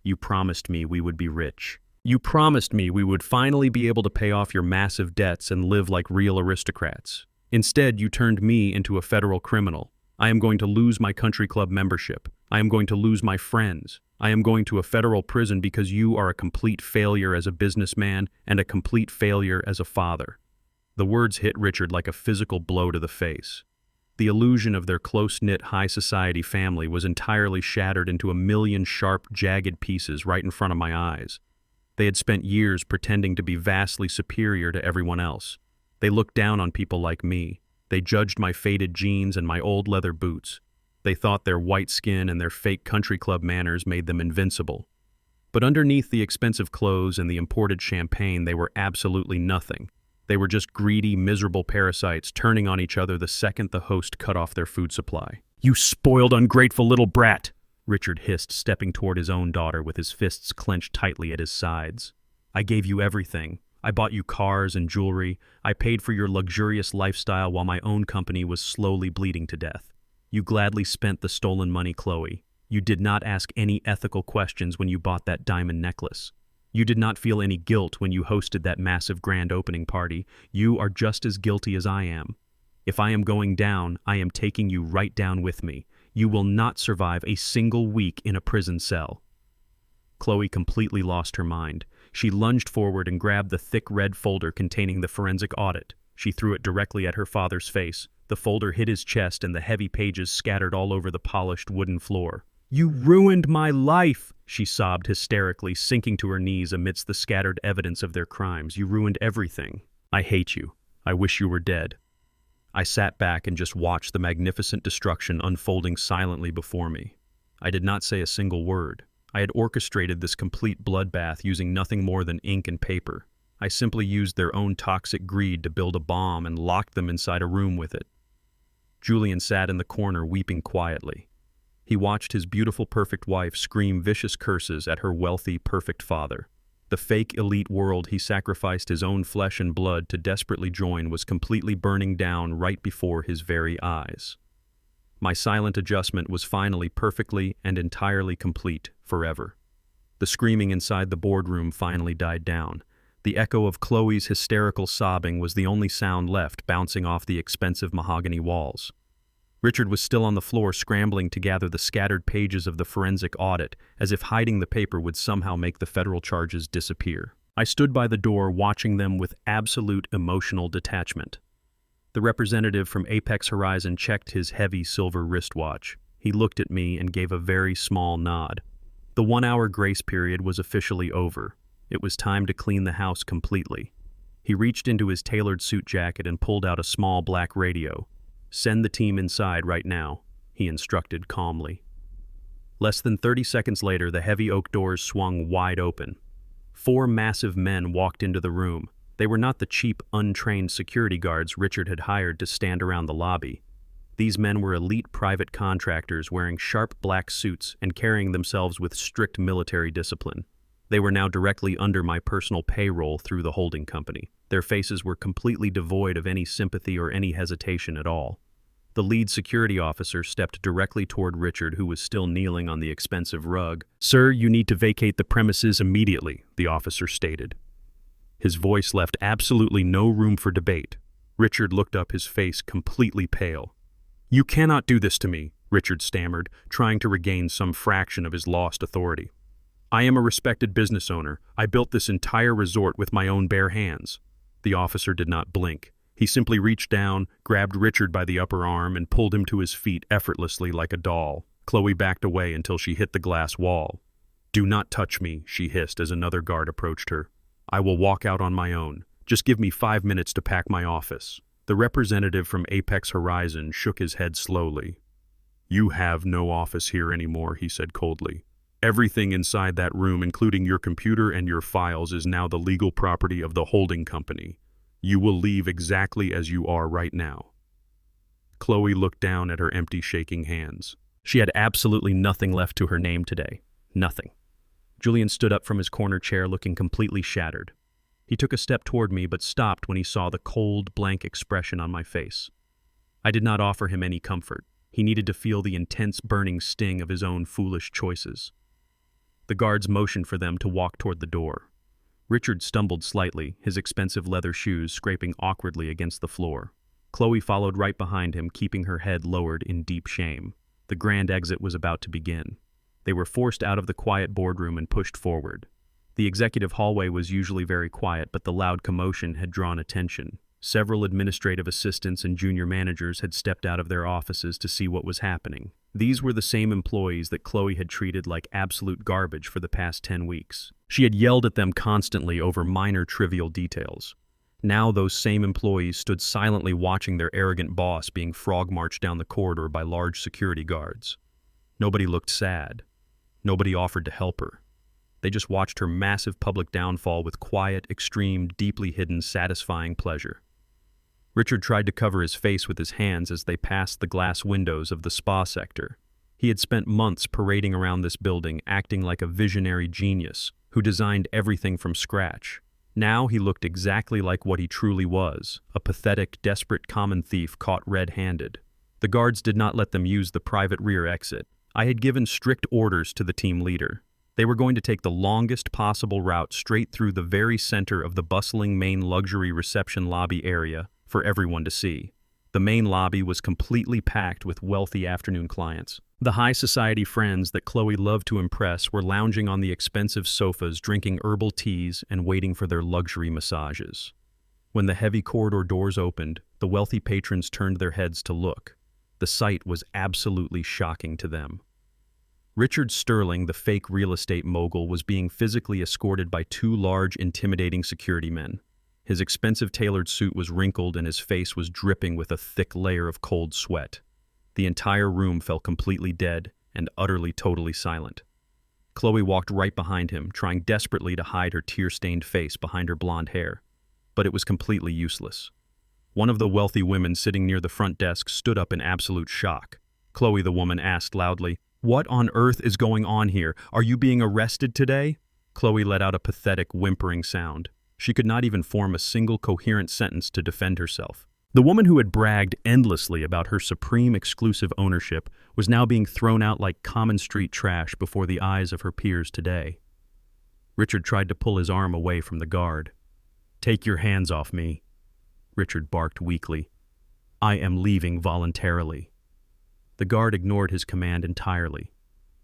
[SPEAKER 1] You promised me we would be rich. You promised me we would finally be able to pay off your massive debts and live like real aristocrats. Instead, you turned me into a federal criminal. I am going to lose my country club membership. I am going to lose my friends. I am going to a federal prison because you are a complete failure as a businessman and a complete failure as a father. The words hit Richard like a physical blow to the face. The illusion of their close-knit high society family was entirely shattered into a million sharp, jagged pieces right in front of my eyes. They had spent years pretending to be vastly superior to everyone else. They looked down on people like me. They judged my faded jeans and my old leather boots. They thought their white skin and their fake country club manners made them invincible. But underneath the expensive clothes and the imported champagne, they were absolutely nothing. They were just greedy, miserable parasites turning on each other the second the host cut off their food supply. You spoiled, ungrateful little brat, Richard hissed, stepping toward his own daughter with his fists clenched tightly at his sides. I gave you everything. I bought you cars and jewelry. I paid for your luxurious lifestyle while my own company was slowly bleeding to death. You gladly spent the stolen money, Chloe. You did not ask any ethical questions when you bought that diamond necklace. You did not feel any guilt when you hosted that massive grand opening party. You are just as guilty as I am. If I am going down, I am taking you right down with me. You will not survive a single week in a prison cell. Chloe completely lost her mind. She lunged forward and grabbed the thick red folder containing the forensic audit. She threw it directly at her father's face. The folder hit his chest and the heavy pages scattered all over the polished wooden floor. You ruined my life, she sobbed hysterically, sinking to her knees amidst the scattered evidence of their crimes. You ruined everything. I hate you. I wish you were dead. I sat back and just watched the magnificent destruction unfolding silently before me. I did not say a single word. I had orchestrated this complete bloodbath using nothing more than ink and paper. I simply used their own toxic greed to build a bomb and locked them inside a room with it. Julian sat in the corner weeping quietly. He watched his beautiful, perfect wife scream vicious curses at her wealthy, perfect father. The fake elite world he sacrificed his own flesh and blood to desperately join was completely burning down right before his very eyes. My silent adjustment was finally perfectly and entirely complete, forever. The screaming inside the boardroom finally died down. The echo of Chloe's hysterical sobbing was the only sound left, bouncing off the expensive mahogany walls. Richard was still on the floor, scrambling to gather the scattered pages of the forensic audit, as if hiding the paper would somehow make the federal charges disappear. I stood by the door, watching them with absolute emotional detachment. The representative from Apex Horizon checked his heavy silver wristwatch. He looked at me and gave a very small nod. The 1-hour grace period was officially over. It was time to clean the house completely. He reached into his tailored suit jacket and pulled out a small black radio. Send the team inside right now, he instructed calmly. Less than 30 seconds later, the heavy oak doors swung wide open. 4 massive men walked into the room. They were not the cheap, untrained security guards Richard had hired to stand around the lobby. These men were elite private contractors wearing sharp black suits and carrying themselves with strict military discipline. They were now directly under my personal payroll through the holding company. Their faces were completely devoid of any sympathy or any hesitation at all. The lead security officer stepped directly toward Richard, who was still kneeling on the expensive rug. "Sir, you need to vacate the premises immediately," the officer stated. His voice left absolutely no room for debate. Richard looked up, his face completely pale. "You cannot do this to me," Richard stammered, trying to regain some fraction of his lost authority. "I am a respected business owner. I built this entire resort with my own bare hands." The officer did not blink. He simply reached down, grabbed Richard by the upper arm, and pulled him to his feet effortlessly like a doll. Chloe backed away until she hit the glass wall. "Do not touch me," she hissed as another guard approached her. "I will walk out on my own. Just give me 5 minutes to pack my office." The representative from Apex Horizon shook his head slowly. "You have no office here anymore," he said coldly. "Everything inside that room, including your computer and your files, is now the legal property of the holding company. You will leave exactly as you are right now." Chloe looked down at her empty, shaking hands. She had absolutely nothing left to her name today. Nothing. Julian stood up from his corner chair looking completely shattered. He took a step toward me but stopped when he saw the cold, blank expression on my face. I did not offer him any comfort. He needed to feel the intense, burning sting of his own foolish choices. The guards motioned for them to walk toward the door. Richard stumbled slightly, his expensive leather shoes scraping awkwardly against the floor. Chloe followed right behind him, keeping her head lowered in deep shame. The grand exit was about to begin. They were forced out of the quiet boardroom and pushed forward. The executive hallway was usually very quiet, but the loud commotion had drawn attention. Several administrative assistants and junior managers had stepped out of their offices to see what was happening. These were the same employees that Chloe had treated like absolute garbage for the past 10 weeks. She had yelled at them constantly over minor trivial details. Now those same employees stood silently watching their arrogant boss being frog-marched down the corridor by large security guards. Nobody looked sad. Nobody offered to help her. They just watched her massive public downfall with quiet, extreme, deeply hidden, satisfying pleasure. Richard tried to cover his face with his hands as they passed the glass windows of the spa sector. He had spent months parading around this building, acting like a visionary genius who designed everything from scratch. Now he looked exactly like what he truly was, a pathetic, desperate common thief caught red-handed. The guards did not let them use the private rear exit. I had given strict orders to the team leader. They were going to take the longest possible route straight through the very center of the bustling main luxury reception lobby area for everyone to see. The main lobby was completely packed with wealthy afternoon clients. The high society friends that Chloe loved to impress were lounging on the expensive sofas, drinking herbal teas and waiting for their luxury massages. When the heavy corridor doors opened, the wealthy patrons turned their heads to look. The sight was absolutely shocking to them. Richard Sterling, the fake real estate mogul, was being physically escorted by 2 large, intimidating security men. His expensive tailored suit was wrinkled and his face was dripping with a thick layer of cold sweat. The entire room felt completely dead and utterly, totally silent. Chloe walked right behind him, trying desperately to hide her tear-stained face behind her blonde hair. But it was completely useless. One of the wealthy women sitting near the front desk stood up in absolute shock. Chloe, the woman, asked loudly, "What on earth is going on here? Are you being arrested today?" Chloe let out a pathetic, whimpering sound. She could not even form a single coherent sentence to defend herself. The woman who had bragged endlessly about her supreme exclusive ownership was now being thrown out like common street trash before the eyes of her peers today. Richard tried to pull his arm away from the guard. "Take your hands off me," Richard barked weakly. "I am leaving voluntarily." The guard ignored his command entirely.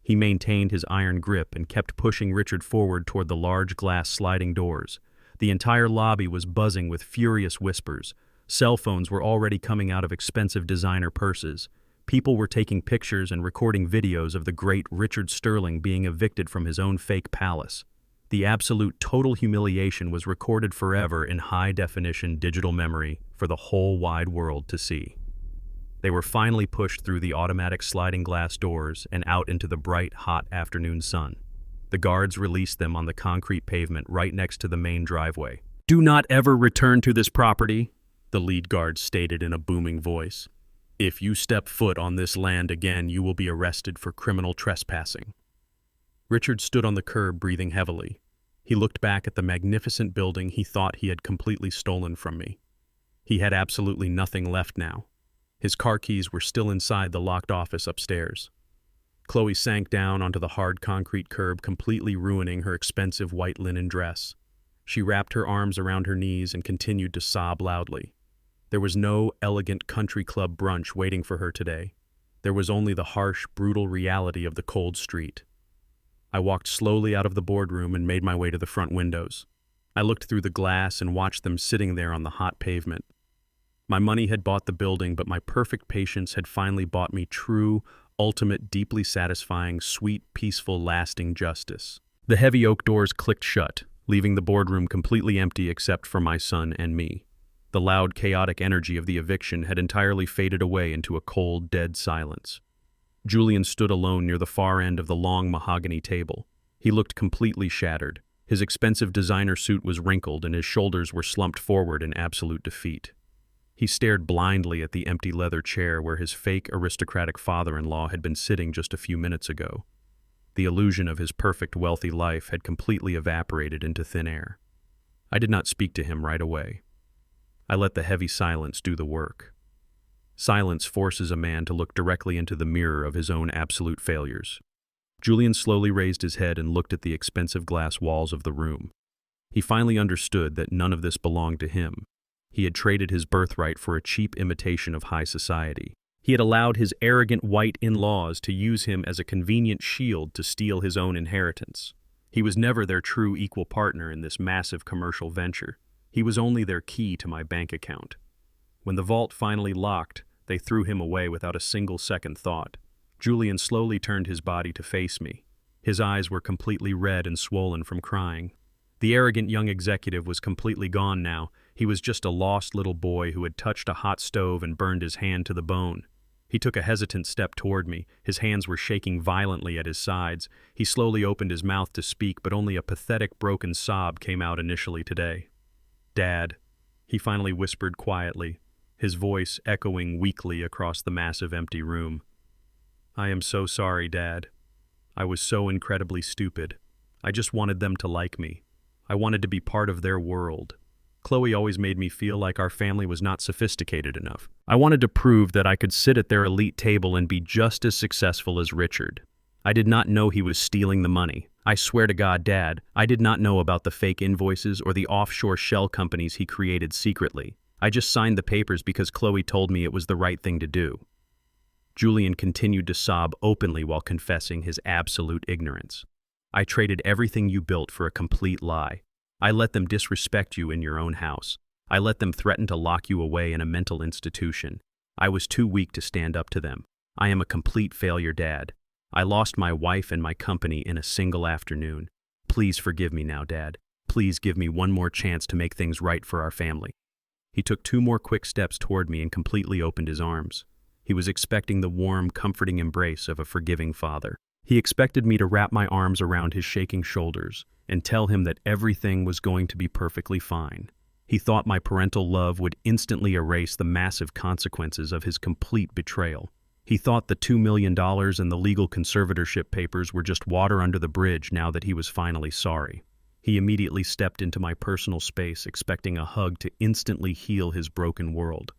[SPEAKER 1] He maintained his iron grip and kept pushing Richard forward toward the large glass sliding doors. The entire lobby was buzzing with furious whispers. Cell phones were already coming out of expensive designer purses. People were taking pictures and recording videos of the great Richard Sterling being evicted from his own fake palace. The absolute total humiliation was recorded forever in high-definition digital memory for the whole wide world to see. They were finally pushed through the automatic sliding glass doors and out into the bright, hot afternoon sun. The guards released them on the concrete pavement right next to the main driveway. "Do not ever return to this property," the lead guard stated in a booming voice. If you step foot on this land again, you will be arrested for criminal trespassing. Richard stood on the curb, breathing heavily. He looked back at the magnificent building he thought he had completely stolen from me. He had absolutely nothing left now. His car keys were still inside the locked office upstairs. Chloe sank down onto the hard concrete curb, completely ruining her expensive white linen dress. She wrapped her arms around her knees and continued to sob loudly. There was no elegant country club brunch waiting for her today. There was only the harsh, brutal reality of the cold street. I walked slowly out of the boardroom and made my way to the front windows. I looked through the glass and watched them sitting there on the hot pavement. My money had bought the building, but my perfect patience had finally bought me true, ultimate, deeply satisfying, sweet, peaceful, lasting justice. The heavy oak doors clicked shut, leaving the boardroom completely empty except for my son and me. The loud, chaotic energy of the eviction had entirely faded away into a cold, dead silence. Julian stood alone near the far end of the long mahogany table. He looked completely shattered. His expensive designer suit was wrinkled and his shoulders were slumped forward in absolute defeat. He stared blindly at the empty leather chair where his fake aristocratic father-in-law had been sitting just a few minutes ago. The illusion of his perfect, wealthy life had completely evaporated into thin air. I did not speak to him right away. I let the heavy silence do the work. Silence forces a man to look directly into the mirror of his own absolute failures. Julian slowly raised his head and looked at the expensive glass walls of the room. He finally understood that none of this belonged to him. He had traded his birthright for a cheap imitation of high society. He had allowed his arrogant white in-laws to use him as a convenient shield to steal his own inheritance. He was never their true equal partner in this massive commercial venture. He was only their key to my bank account. When the vault finally locked, they threw him away without a single second thought. Julian slowly turned his body to face me. His eyes were completely red and swollen from crying. The arrogant young executive was completely gone now. He was just a lost little boy who had touched a hot stove and burned his hand to the bone. He took a hesitant step toward me. His hands were shaking violently at his sides. He slowly opened his mouth to speak, but only a pathetic, broken sob came out initially today. "Dad," he finally whispered quietly, his voice echoing weakly across the massive empty room. "I am so sorry, Dad. I was so incredibly stupid. I just wanted them to like me. I wanted to be part of their world. Chloe always made me feel like our family was not sophisticated enough. I wanted to prove that I could sit at their elite table and be just as successful as Richard. I did not know he was stealing the money. I swear to God, Dad, I did not know about the fake invoices or the offshore shell companies he created secretly. I just signed the papers because Chloe told me it was the right thing to do." Julian continued to sob openly while confessing his absolute ignorance. "I traded everything you built for a complete lie. I let them disrespect you in your own house. I let them threaten to lock you away in a mental institution. I was too weak to stand up to them. I am a complete failure, Dad. I lost my wife and my company in a single afternoon. Please forgive me now, Dad. Please give me one more chance to make things right for our family." He took 2 more quick steps toward me and completely opened his arms. He was expecting the warm, comforting embrace of a forgiving father. He expected me to wrap my arms around his shaking shoulders and tell him that everything was going to be perfectly fine. He thought my parental love would instantly erase the massive consequences of his complete betrayal. He thought the $2 million and the legal conservatorship papers were just water under the bridge now that he was finally sorry. He immediately stepped into my personal space, expecting a hug to instantly heal his broken world.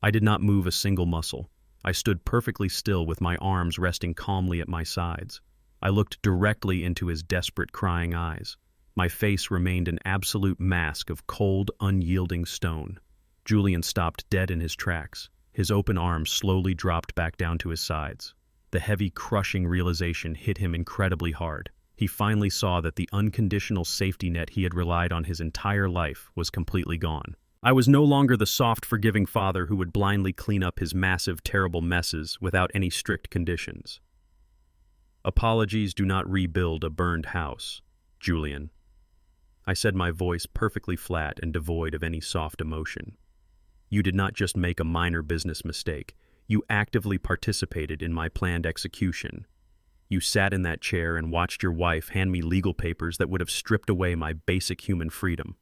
[SPEAKER 1] I did not move a single muscle. I stood perfectly still with my arms resting calmly at my sides. I looked directly into his desperate, crying eyes. My face remained an absolute mask of cold, unyielding stone. Julian stopped dead in his tracks. His open arms slowly dropped back down to his sides. The heavy, crushing realization hit him incredibly hard. He finally saw that the unconditional safety net he had relied on his entire life was completely gone. I was no longer the soft, forgiving father who would blindly clean up his massive, terrible messes without any strict conditions. "Apologies do not rebuild a burned house, Julian." I said, my voice perfectly flat and devoid of any soft emotion. "You did not just make a minor business mistake. You actively participated in my planned execution. You sat in that chair and watched your wife hand me legal papers that would have stripped away my basic human freedom.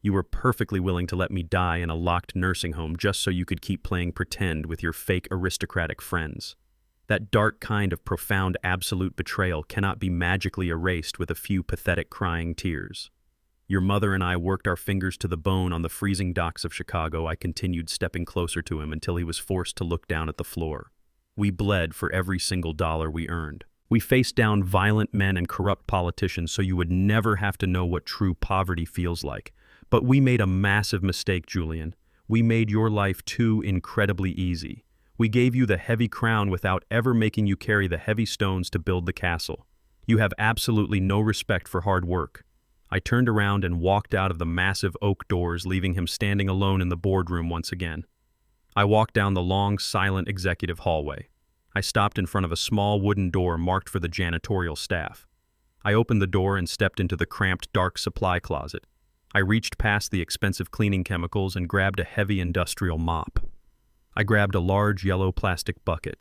[SPEAKER 1] You were perfectly willing to let me die in a locked nursing home just so you could keep playing pretend with your fake aristocratic friends. That dark kind of profound absolute betrayal cannot be magically erased with a few pathetic crying tears. Your mother and I worked our fingers to the bone on the freezing docks of Chicago. I continued stepping closer to him until he was forced to look down at the floor. We bled for every single dollar we earned. We faced down violent men and corrupt politicians so you would never have to know what true poverty feels like. But we made a massive mistake, Julian. We made your life too incredibly easy. We gave you the heavy crown without ever making you carry the heavy stones to build the castle. You have absolutely no respect for hard work. I turned around and walked out of the massive oak doors, leaving him standing alone in the boardroom once again. I walked down the long, silent executive hallway. I stopped in front of a small wooden door marked for the janitorial staff. I opened the door and stepped into the cramped, dark supply closet. I reached past the expensive cleaning chemicals and grabbed a heavy industrial mop. I grabbed a large yellow plastic bucket.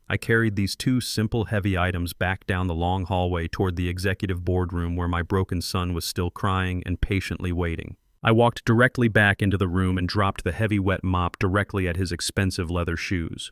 [SPEAKER 1] I carried these two simple, heavy items back down the long hallway toward the executive boardroom where my broken son was still crying and patiently waiting. I walked directly back into the room and dropped the heavy, wet mop directly at his expensive leather shoes.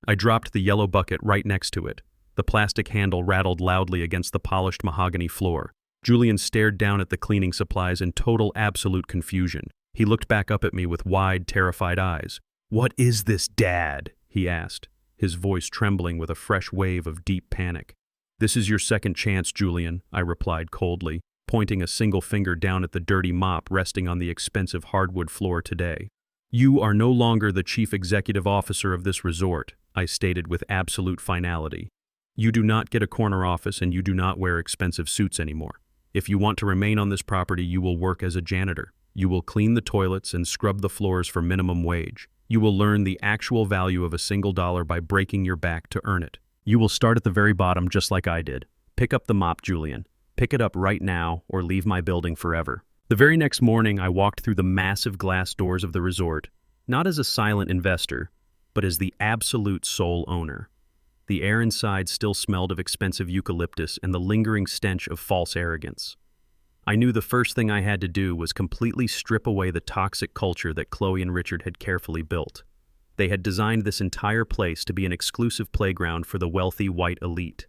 [SPEAKER 1] I dropped the yellow bucket right next to it. The plastic handle rattled loudly against the polished mahogany floor. Julian stared down at the cleaning supplies in total, absolute confusion. He looked back up at me with wide, terrified eyes. "What is this, Dad?" he asked, his voice trembling with a fresh wave of deep panic. "This is your second chance, Julian," I replied coldly, pointing a single finger down at the dirty mop resting on the expensive hardwood floor today. "You are no longer the chief executive officer of this resort," I stated with absolute finality. "You do not get a corner office and you do not wear expensive suits anymore. If you want to remain on this property, you will work as a janitor. You will clean the toilets and scrub the floors for minimum wage. You will learn the actual value of a single dollar by breaking your back to earn it. You will start at the very bottom just like I did. Pick up the mop, Julian. Pick it up right now or leave my building forever." The very next morning, I walked through the massive glass doors of the resort, not as a silent investor, but as the absolute sole owner. The air inside still smelled of expensive eucalyptus and the lingering stench of false arrogance. I knew the first thing I had to do was completely strip away the toxic culture that Chloe and Richard had carefully built. They had designed this entire place to be an exclusive playground for the wealthy white elite.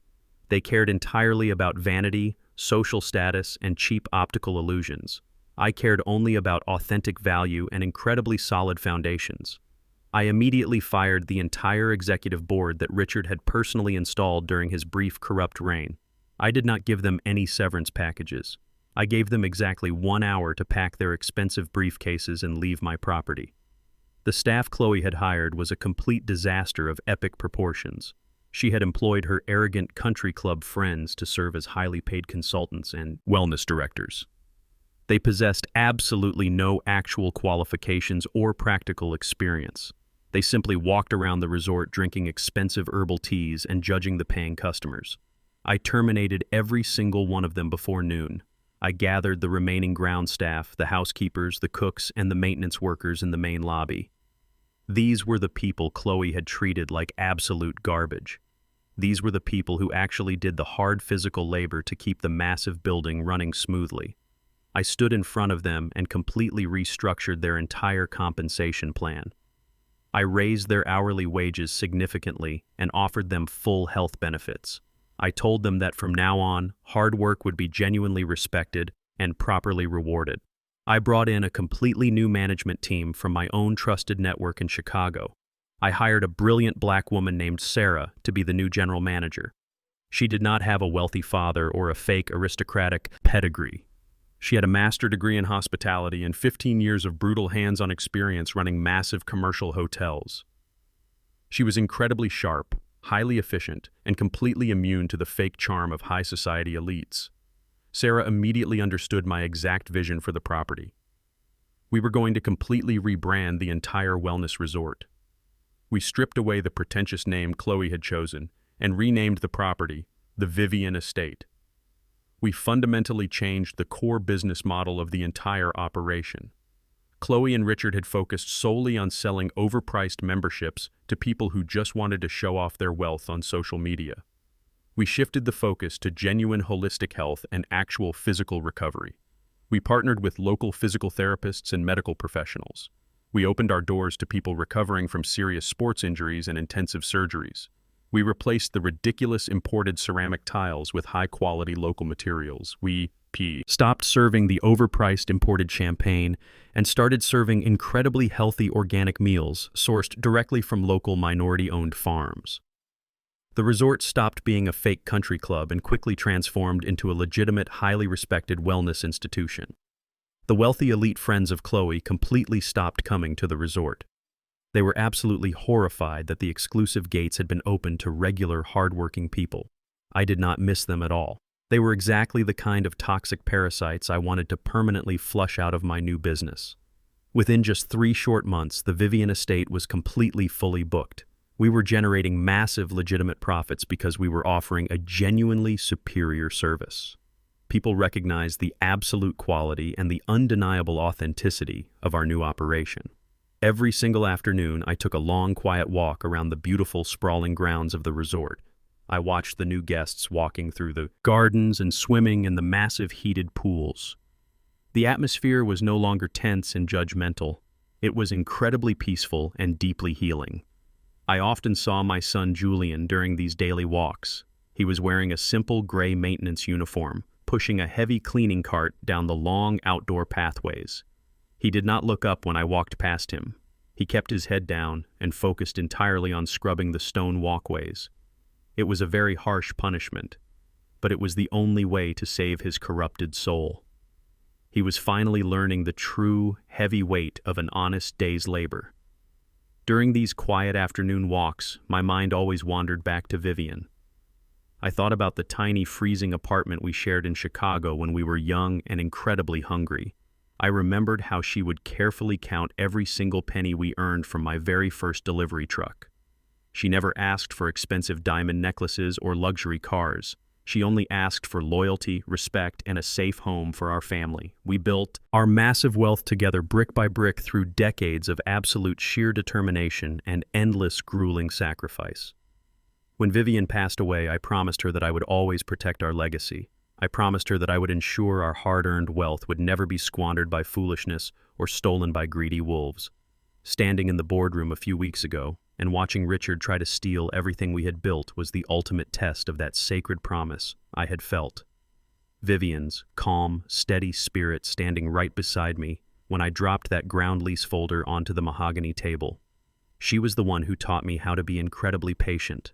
[SPEAKER 1] They cared entirely about vanity, social status, and cheap optical illusions. I cared only about authentic value and incredibly solid foundations. I immediately fired the entire executive board that Richard had personally installed during his brief corrupt reign. I did not give them any severance packages. I gave them exactly 1 hour to pack their expensive briefcases and leave my property. The staff Chloe had hired was a complete disaster of epic proportions. She had employed her arrogant country club friends to serve as highly paid consultants and wellness directors. They possessed absolutely no actual qualifications or practical experience. They simply walked around the resort drinking expensive herbal teas and judging the paying customers. I terminated every single one of them before noon. I gathered the remaining ground staff, the housekeepers, the cooks, and the maintenance workers in the main lobby. These were the people Chloe had treated like absolute garbage. These were the people who actually did the hard physical labor to keep the massive building running smoothly. I stood in front of them and completely restructured their entire compensation plan. I raised their hourly wages significantly and offered them full health benefits. I told them that from now on, hard work would be genuinely respected and properly rewarded. I brought in a completely new management team from my own trusted network in Chicago. I hired a brilliant black woman named Sarah to be the new general manager. She did not have a wealthy father or a fake aristocratic pedigree. She had a master's degree in hospitality and 15 years of brutal hands-on experience running massive commercial hotels. She was incredibly sharp, highly efficient, and completely immune to the fake charm of high society elites. Sarah immediately understood my exact vision for the property. We were going to completely rebrand the entire wellness resort. We stripped away the pretentious name Chloe had chosen and renamed the property the Vivian Estate. We fundamentally changed the core business model of the entire operation. Chloe and Richard had focused solely on selling overpriced memberships to people who just wanted to show off their wealth on social media. We shifted the focus to genuine holistic health and actual physical recovery. We partnered with local physical therapists and medical professionals. We opened our doors to people recovering from serious sports injuries and intensive surgeries. We replaced the ridiculous imported ceramic tiles with high-quality local materials. We stopped serving the overpriced imported champagne and started serving incredibly healthy organic meals sourced directly from local minority-owned farms. The resort stopped being a fake country club and quickly transformed into a legitimate, highly respected wellness institution. The wealthy elite friends of Chloe completely stopped coming to the resort. They were absolutely horrified that the exclusive gates had been opened to regular, hardworking people. I did not miss them at all. They were exactly the kind of toxic parasites I wanted to permanently flush out of my new business. Within just 3 short months, the Vivian estate was completely fully booked. We were generating massive legitimate profits because we were offering a genuinely superior service. People recognized the absolute quality and the undeniable authenticity of our new operation. Every single afternoon, I took a long, quiet walk around the beautiful, sprawling grounds of the resort. I watched the new guests walking through the gardens and swimming in the massive heated pools. The atmosphere was no longer tense and judgmental. It was incredibly peaceful and deeply healing. I often saw my son Julian during these daily walks. He was wearing a simple gray maintenance uniform, pushing a heavy cleaning cart down the long outdoor pathways. He did not look up when I walked past him. He kept his head down and focused entirely on scrubbing the stone walkways. It was a very harsh punishment, but it was the only way to save his corrupted soul. He was finally learning the true, heavy weight of an honest day's labor. During these quiet afternoon walks, my mind always wandered back to Vivian. I thought about the tiny freezing apartment we shared in Chicago when we were young and incredibly hungry. I remembered how she would carefully count every single penny we earned from my very first delivery truck. She never asked for expensive diamond necklaces or luxury cars. She only asked for loyalty, respect, and a safe home for our family. We built our massive wealth together brick by brick through decades of absolute sheer determination and endless grueling sacrifice. When Vivian passed away, I promised her that I would always protect our legacy. I promised her that I would ensure our hard-earned wealth would never be squandered by foolishness or stolen by greedy wolves. Standing in the boardroom a few weeks ago and watching Richard try to steal everything we had built was the ultimate test of that sacred promise I had felt. Vivian's calm, steady spirit standing right beside me when I dropped that ground lease folder onto the mahogany table. She was the one who taught me how to be incredibly patient.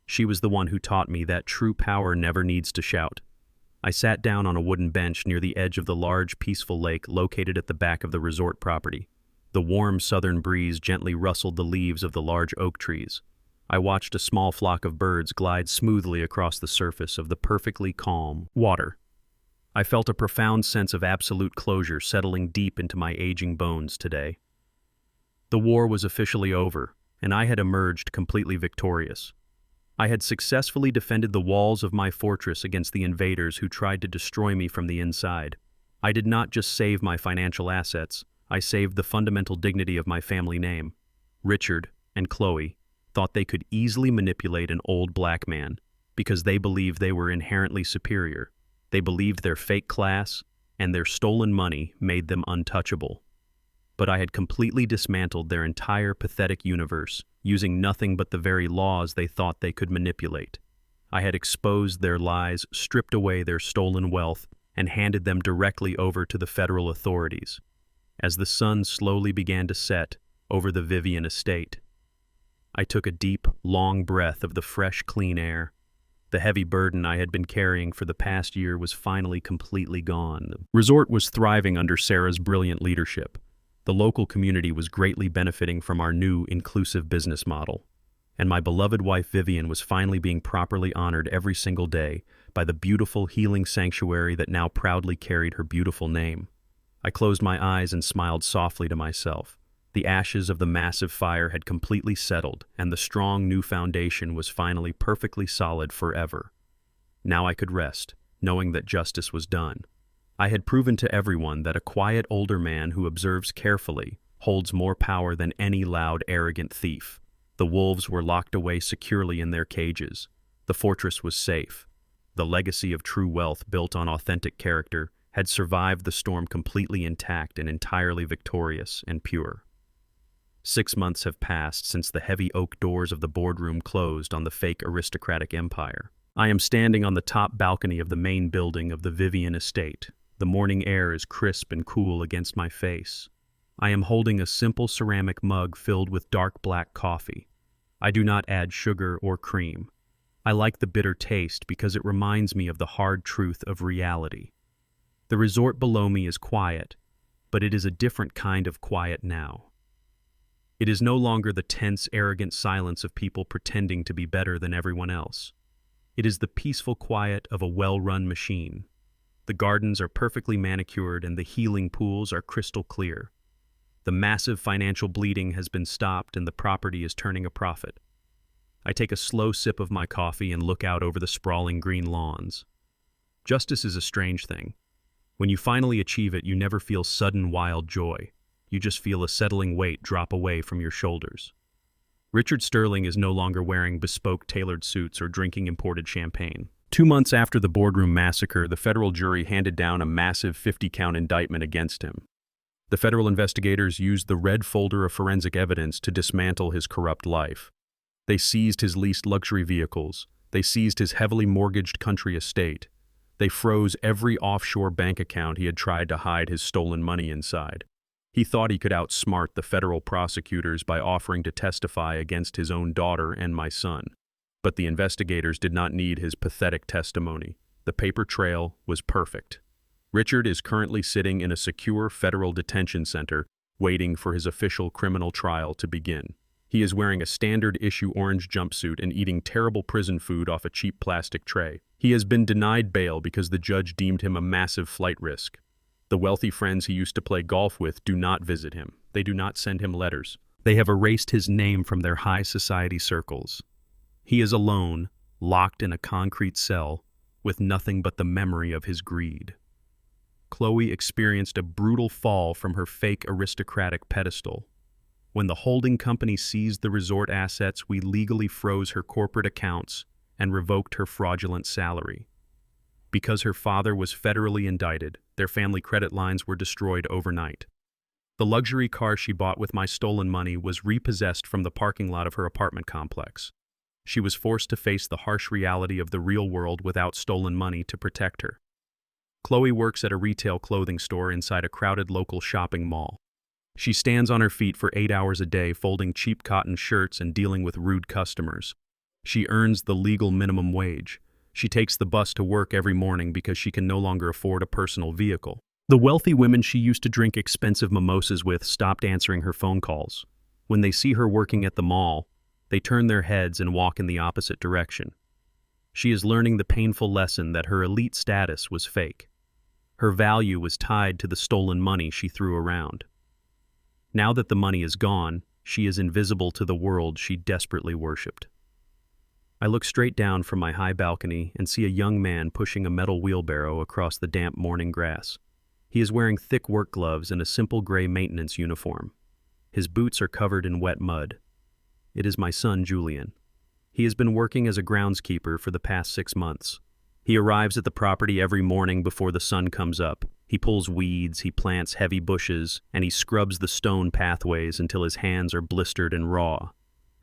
[SPEAKER 1] She was the one who taught me that true power never needs to shout. I sat down on a wooden bench near the edge of the large, peaceful lake located at the back of the resort property. The warm southern breeze gently rustled the leaves of the large oak trees. I watched a small flock of birds glide smoothly across the surface of the perfectly calm water. I felt a profound sense of absolute closure settling deep into my aging bones today. The war was officially over, and I had emerged completely victorious. I had successfully defended the walls of my fortress against the invaders who tried to destroy me from the inside. I did not just save my financial assets, I saved the fundamental dignity of my family name. Richard and Chloe thought they could easily manipulate an old black man because they believed they were inherently superior. They believed their fake class and their stolen money made them untouchable. But I had completely dismantled their entire pathetic universe, using nothing but the very laws they thought they could manipulate. I had exposed their lies, stripped away their stolen wealth, and handed them directly over to the federal authorities. As the sun slowly began to set over the Vivian estate, I took a deep, long breath of the fresh, clean air. The heavy burden I had been carrying for the past year was finally completely gone. The resort was thriving under Sarah's brilliant leadership. The local community was greatly benefiting from our new, inclusive business model. And my beloved wife Vivian was finally being properly honored every single day by the beautiful, healing sanctuary that now proudly carried her beautiful name. I closed my eyes and smiled softly to myself. The ashes of the massive fire had completely settled, and the strong new foundation was finally perfectly solid forever. Now I could rest, knowing that justice was done. I had proven to everyone that a quiet older man who observes carefully holds more power than any loud, arrogant thief. The wolves were locked away securely in their cages. The fortress was safe. The legacy of true wealth built on authentic character had survived the storm completely intact and entirely victorious and pure. 6 months have passed since the heavy oak doors of the boardroom closed on the fake aristocratic empire. I am standing on the top balcony of the main building of the Vivian estate. The morning air is crisp and cool against my face. I am holding a simple ceramic mug filled with dark black coffee. I do not add sugar or cream. I like the bitter taste because it reminds me of the hard truth of reality. The resort below me is quiet, but it is a different kind of quiet now. It is no longer the tense, arrogant silence of people pretending to be better than everyone else. It is the peaceful quiet of a well-run machine. The gardens are perfectly manicured and the healing pools are crystal clear. The massive financial bleeding has been stopped and the property is turning a profit. I take a slow sip of my coffee and look out over the sprawling green lawns. Justice is a strange thing. When you finally achieve it, you never feel sudden wild joy. You just feel a settling weight drop away from your shoulders. Richard Sterling is no longer wearing bespoke tailored suits or drinking imported champagne. 2 months after the boardroom massacre, the federal jury handed down a massive 50-count indictment against him. The federal investigators used the red folder of forensic evidence to dismantle his corrupt life. They seized his leased luxury vehicles. They seized his heavily mortgaged country estate. They froze every offshore bank account he had tried to hide his stolen money inside. He thought he could outsmart the federal prosecutors by offering to testify against his own daughter and my son. But the investigators did not need his pathetic testimony. The paper trail was perfect. Richard is currently sitting in a secure federal detention center, waiting for his official criminal trial to begin. He is wearing a standard-issue orange jumpsuit and eating terrible prison food off a cheap plastic tray. He has been denied bail because the judge deemed him a massive flight risk. The wealthy friends he used to play golf with do not visit him. They do not send him letters. They have erased his name from their high society circles. He is alone, locked in a concrete cell, with nothing but the memory of his greed. Chloe experienced a brutal fall from her fake aristocratic pedestal. When the holding company seized the resort assets, we legally froze her corporate accounts and revoked her fraudulent salary. Because her father was federally indicted, their family credit lines were destroyed overnight. The luxury car she bought with my stolen money was repossessed from the parking lot of her apartment complex. She was forced to face the harsh reality of the real world without stolen money to protect her. Chloe works at a retail clothing store inside a crowded local shopping mall. She stands on her feet for 8 hours a day, folding cheap cotton shirts and dealing with rude customers. She earns the legal minimum wage. She takes the bus to work every morning because she can no longer afford a personal vehicle. The wealthy women she used to drink expensive mimosas with stopped answering her phone calls. When they see her working at the mall, they turn their heads and walk in the opposite direction. She is learning the painful lesson that her elite status was fake. Her value was tied to the stolen money she threw around. Now that the money is gone, she is invisible to the world she desperately worshipped. I look straight down from my high balcony and see a young man pushing a metal wheelbarrow across the damp morning grass. He is wearing thick work gloves and a simple gray maintenance uniform. His boots are covered in wet mud. It is my son, Julian. He has been working as a groundskeeper for the past 6 months. He arrives at the property every morning before the sun comes up. He pulls weeds, he plants heavy bushes, and he scrubs the stone pathways until his hands are blistered and raw.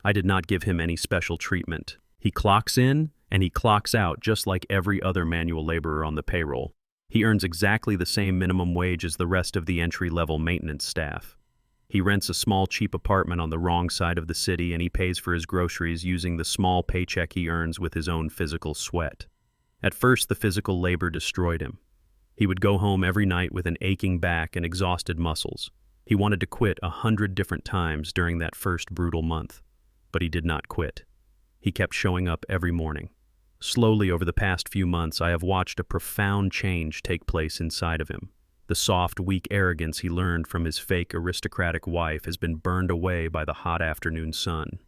[SPEAKER 1] I did not give him any special treatment. He clocks in and he clocks out just like every other manual laborer on the payroll. He earns exactly the same minimum wage as the rest of the entry-level maintenance staff. He rents a small cheap apartment on the wrong side of the city and he pays for his groceries using the small paycheck he earns with his own physical sweat. At first, the physical labor destroyed him. He would go home every night with an aching back and exhausted muscles. He wanted to quit 100 different times during that first brutal month, but he did not quit. He kept showing up every morning. Slowly, over the past few months, I have watched a profound change take place inside of him. The soft, weak arrogance he learned from his fake aristocratic wife has been burned away by the hot afternoon sun.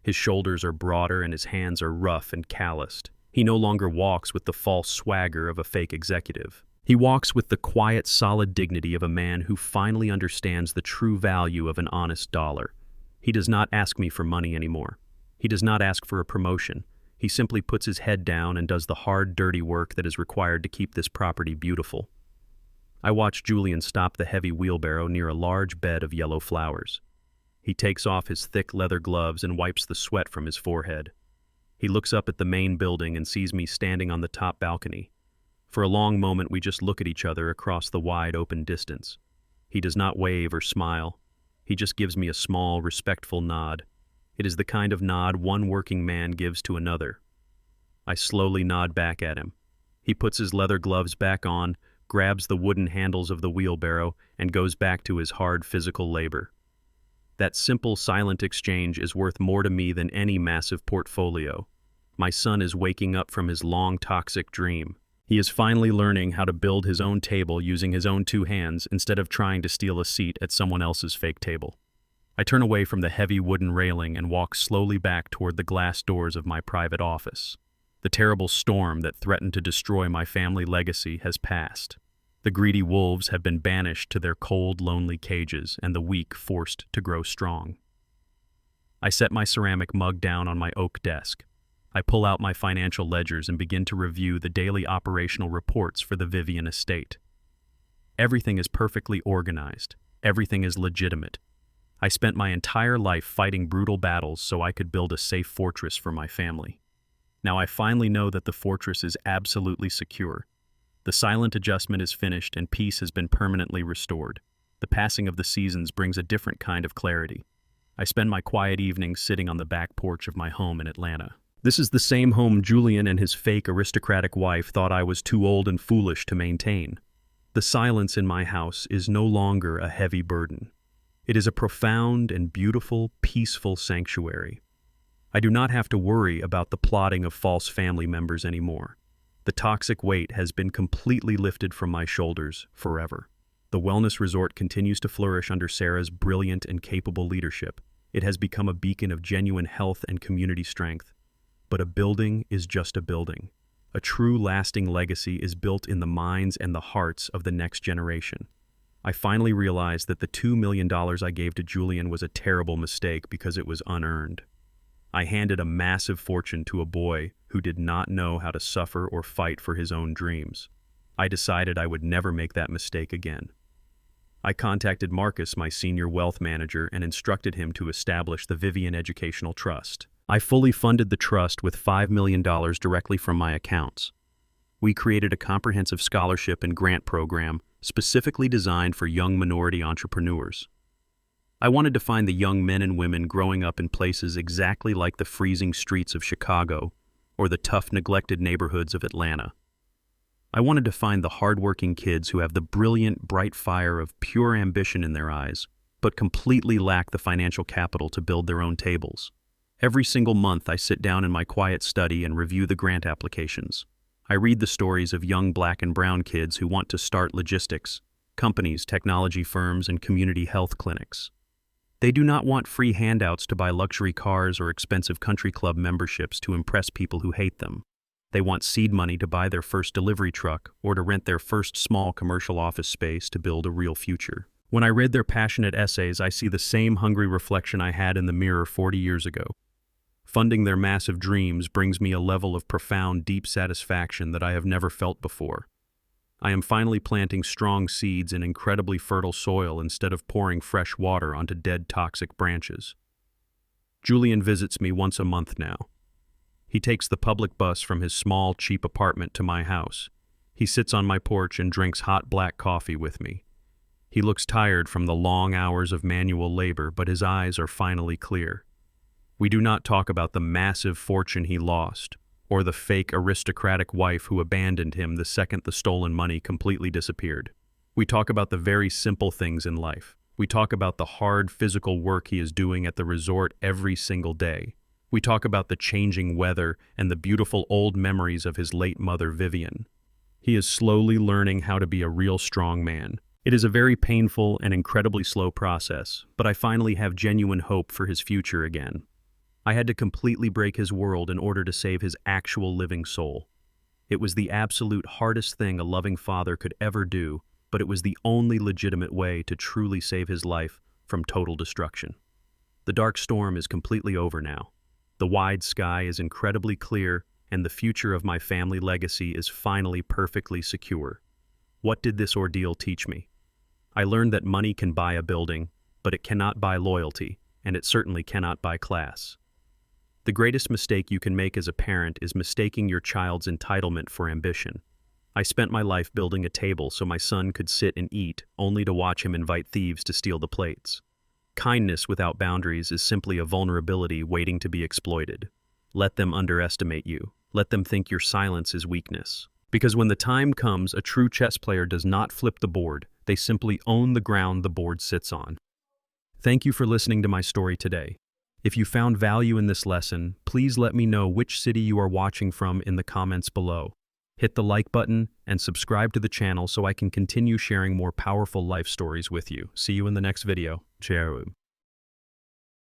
[SPEAKER 1] His shoulders are broader and his hands are rough and calloused. He no longer walks with the false swagger of a fake executive. He walks with the quiet, solid dignity of a man who finally understands the true value of an honest dollar. He does not ask me for money anymore. He does not ask for a promotion. He simply puts his head down and does the hard, dirty work that is required to keep this property beautiful. I watch Julian stop the heavy wheelbarrow near a large bed of yellow flowers. He takes off his thick leather gloves and wipes the sweat from his forehead. He looks up at the main building and sees me standing on the top balcony. For a long moment, we just look at each other across the wide open distance. He does not wave or smile. He just gives me a small, respectful nod. It is the kind of nod one working man gives to another. I slowly nod back at him. He puts his leather gloves back on, grabs the wooden handles of the wheelbarrow, and goes back to his hard physical labor. That simple, silent exchange is worth more to me than any massive portfolio. My son is waking up from his long, toxic dream. He is finally learning how to build his own table using his own two hands instead of trying to steal a seat at someone else's fake table. I turn away from the heavy wooden railing and walk slowly back toward the glass doors of my private office. The terrible storm that threatened to destroy my family legacy has passed. The greedy wolves have been banished to their cold, lonely cages, and the weak forced to grow strong. I set my ceramic mug down on my oak desk. I pull out my financial ledgers and begin to review the daily operational reports for the Vivian estate. Everything is perfectly organized. Everything is legitimate. I spent my entire life fighting brutal battles so I could build a safe fortress for my family. Now I finally know that the fortress is absolutely secure. The silent adjustment is finished and peace has been permanently restored. The passing of the seasons brings a different kind of clarity. I spend my quiet evenings sitting on the back porch of my home in Atlanta. This is the same home Julian and his fake aristocratic wife thought I was too old and foolish to maintain. The silence in my house is no longer a heavy burden. It is a profound and beautiful, peaceful sanctuary. I do not have to worry about the plotting of false family members anymore. The toxic weight has been completely lifted from my shoulders forever. The wellness resort continues to flourish under Sarah's brilliant and capable leadership. It has become a beacon of genuine health and community strength. But a building is just a building. A true lasting legacy is built in the minds and the hearts of the next generation. I finally realized that the $2 million I gave to Julian was a terrible mistake because it was unearned. I handed a massive fortune to a boy who did not know how to suffer or fight for his own dreams. I decided I would never make that mistake again. I contacted Marcus, my senior wealth manager, and instructed him to establish the Vivian Educational Trust. I fully funded the trust with $5 million directly from my accounts. We created a comprehensive scholarship and grant program specifically designed for young minority entrepreneurs. I wanted to find the young men and women growing up in places exactly like the freezing streets of Chicago or the tough, neglected neighborhoods of Atlanta. I wanted to find the hardworking kids who have the brilliant, bright fire of pure ambition in their eyes, but completely lack the financial capital to build their own tables. Every single month, I sit down in my quiet study and review the grant applications. I read the stories of young black and brown kids who want to start logistics, companies, technology firms, and community health clinics. They do not want free handouts to buy luxury cars or expensive country club memberships to impress people who hate them. They want seed money to buy their first delivery truck or to rent their first small commercial office space to build a real future. When I read their passionate essays, I see the same hungry reflection I had in the mirror 40 years ago. Funding their massive dreams brings me a level of profound, deep satisfaction that I have never felt before. I am finally planting strong seeds in incredibly fertile soil instead of pouring fresh water onto dead, toxic branches. Julian visits me once a month now. He takes the public bus from his small, cheap apartment to my house. He sits on my porch and drinks hot black coffee with me. He looks tired from the long hours of manual labor, but his eyes are finally clear. We do not talk about the massive fortune he lost, or the fake aristocratic wife who abandoned him the second the stolen money completely disappeared. We talk about the very simple things in life. We talk about the hard physical work he is doing at the resort every single day. We talk about the changing weather and the beautiful old memories of his late mother, Vivian. He is slowly learning how to be a real strong man. It is a very painful and incredibly slow process, but I finally have genuine hope for his future again. I had to completely break his world in order to save his actual living soul. It was the absolute hardest thing a loving father could ever do, but it was the only legitimate way to truly save his life from total destruction. The dark storm is completely over now. The wide sky is incredibly clear, and the future of my family legacy is finally perfectly secure. What did this ordeal teach me? I learned that money can buy a building, but it cannot buy loyalty, and it certainly cannot buy class. The greatest mistake you can make as a parent is mistaking your child's entitlement for ambition. I spent my life building a table so my son could sit and eat, only to watch him invite thieves to steal the plates. Kindness without boundaries is simply a vulnerability waiting to be exploited. Let them underestimate you. Let them think your silence is weakness. Because when the time comes, a true chess player does not flip the board. They simply own the ground the board sits on. Thank you for listening to my story today. If you found value in this lesson, please let me know which city you are watching from in the comments below. Hit the like button and subscribe to the channel so I can continue sharing more powerful life stories with you. See you in the next video. Ciao.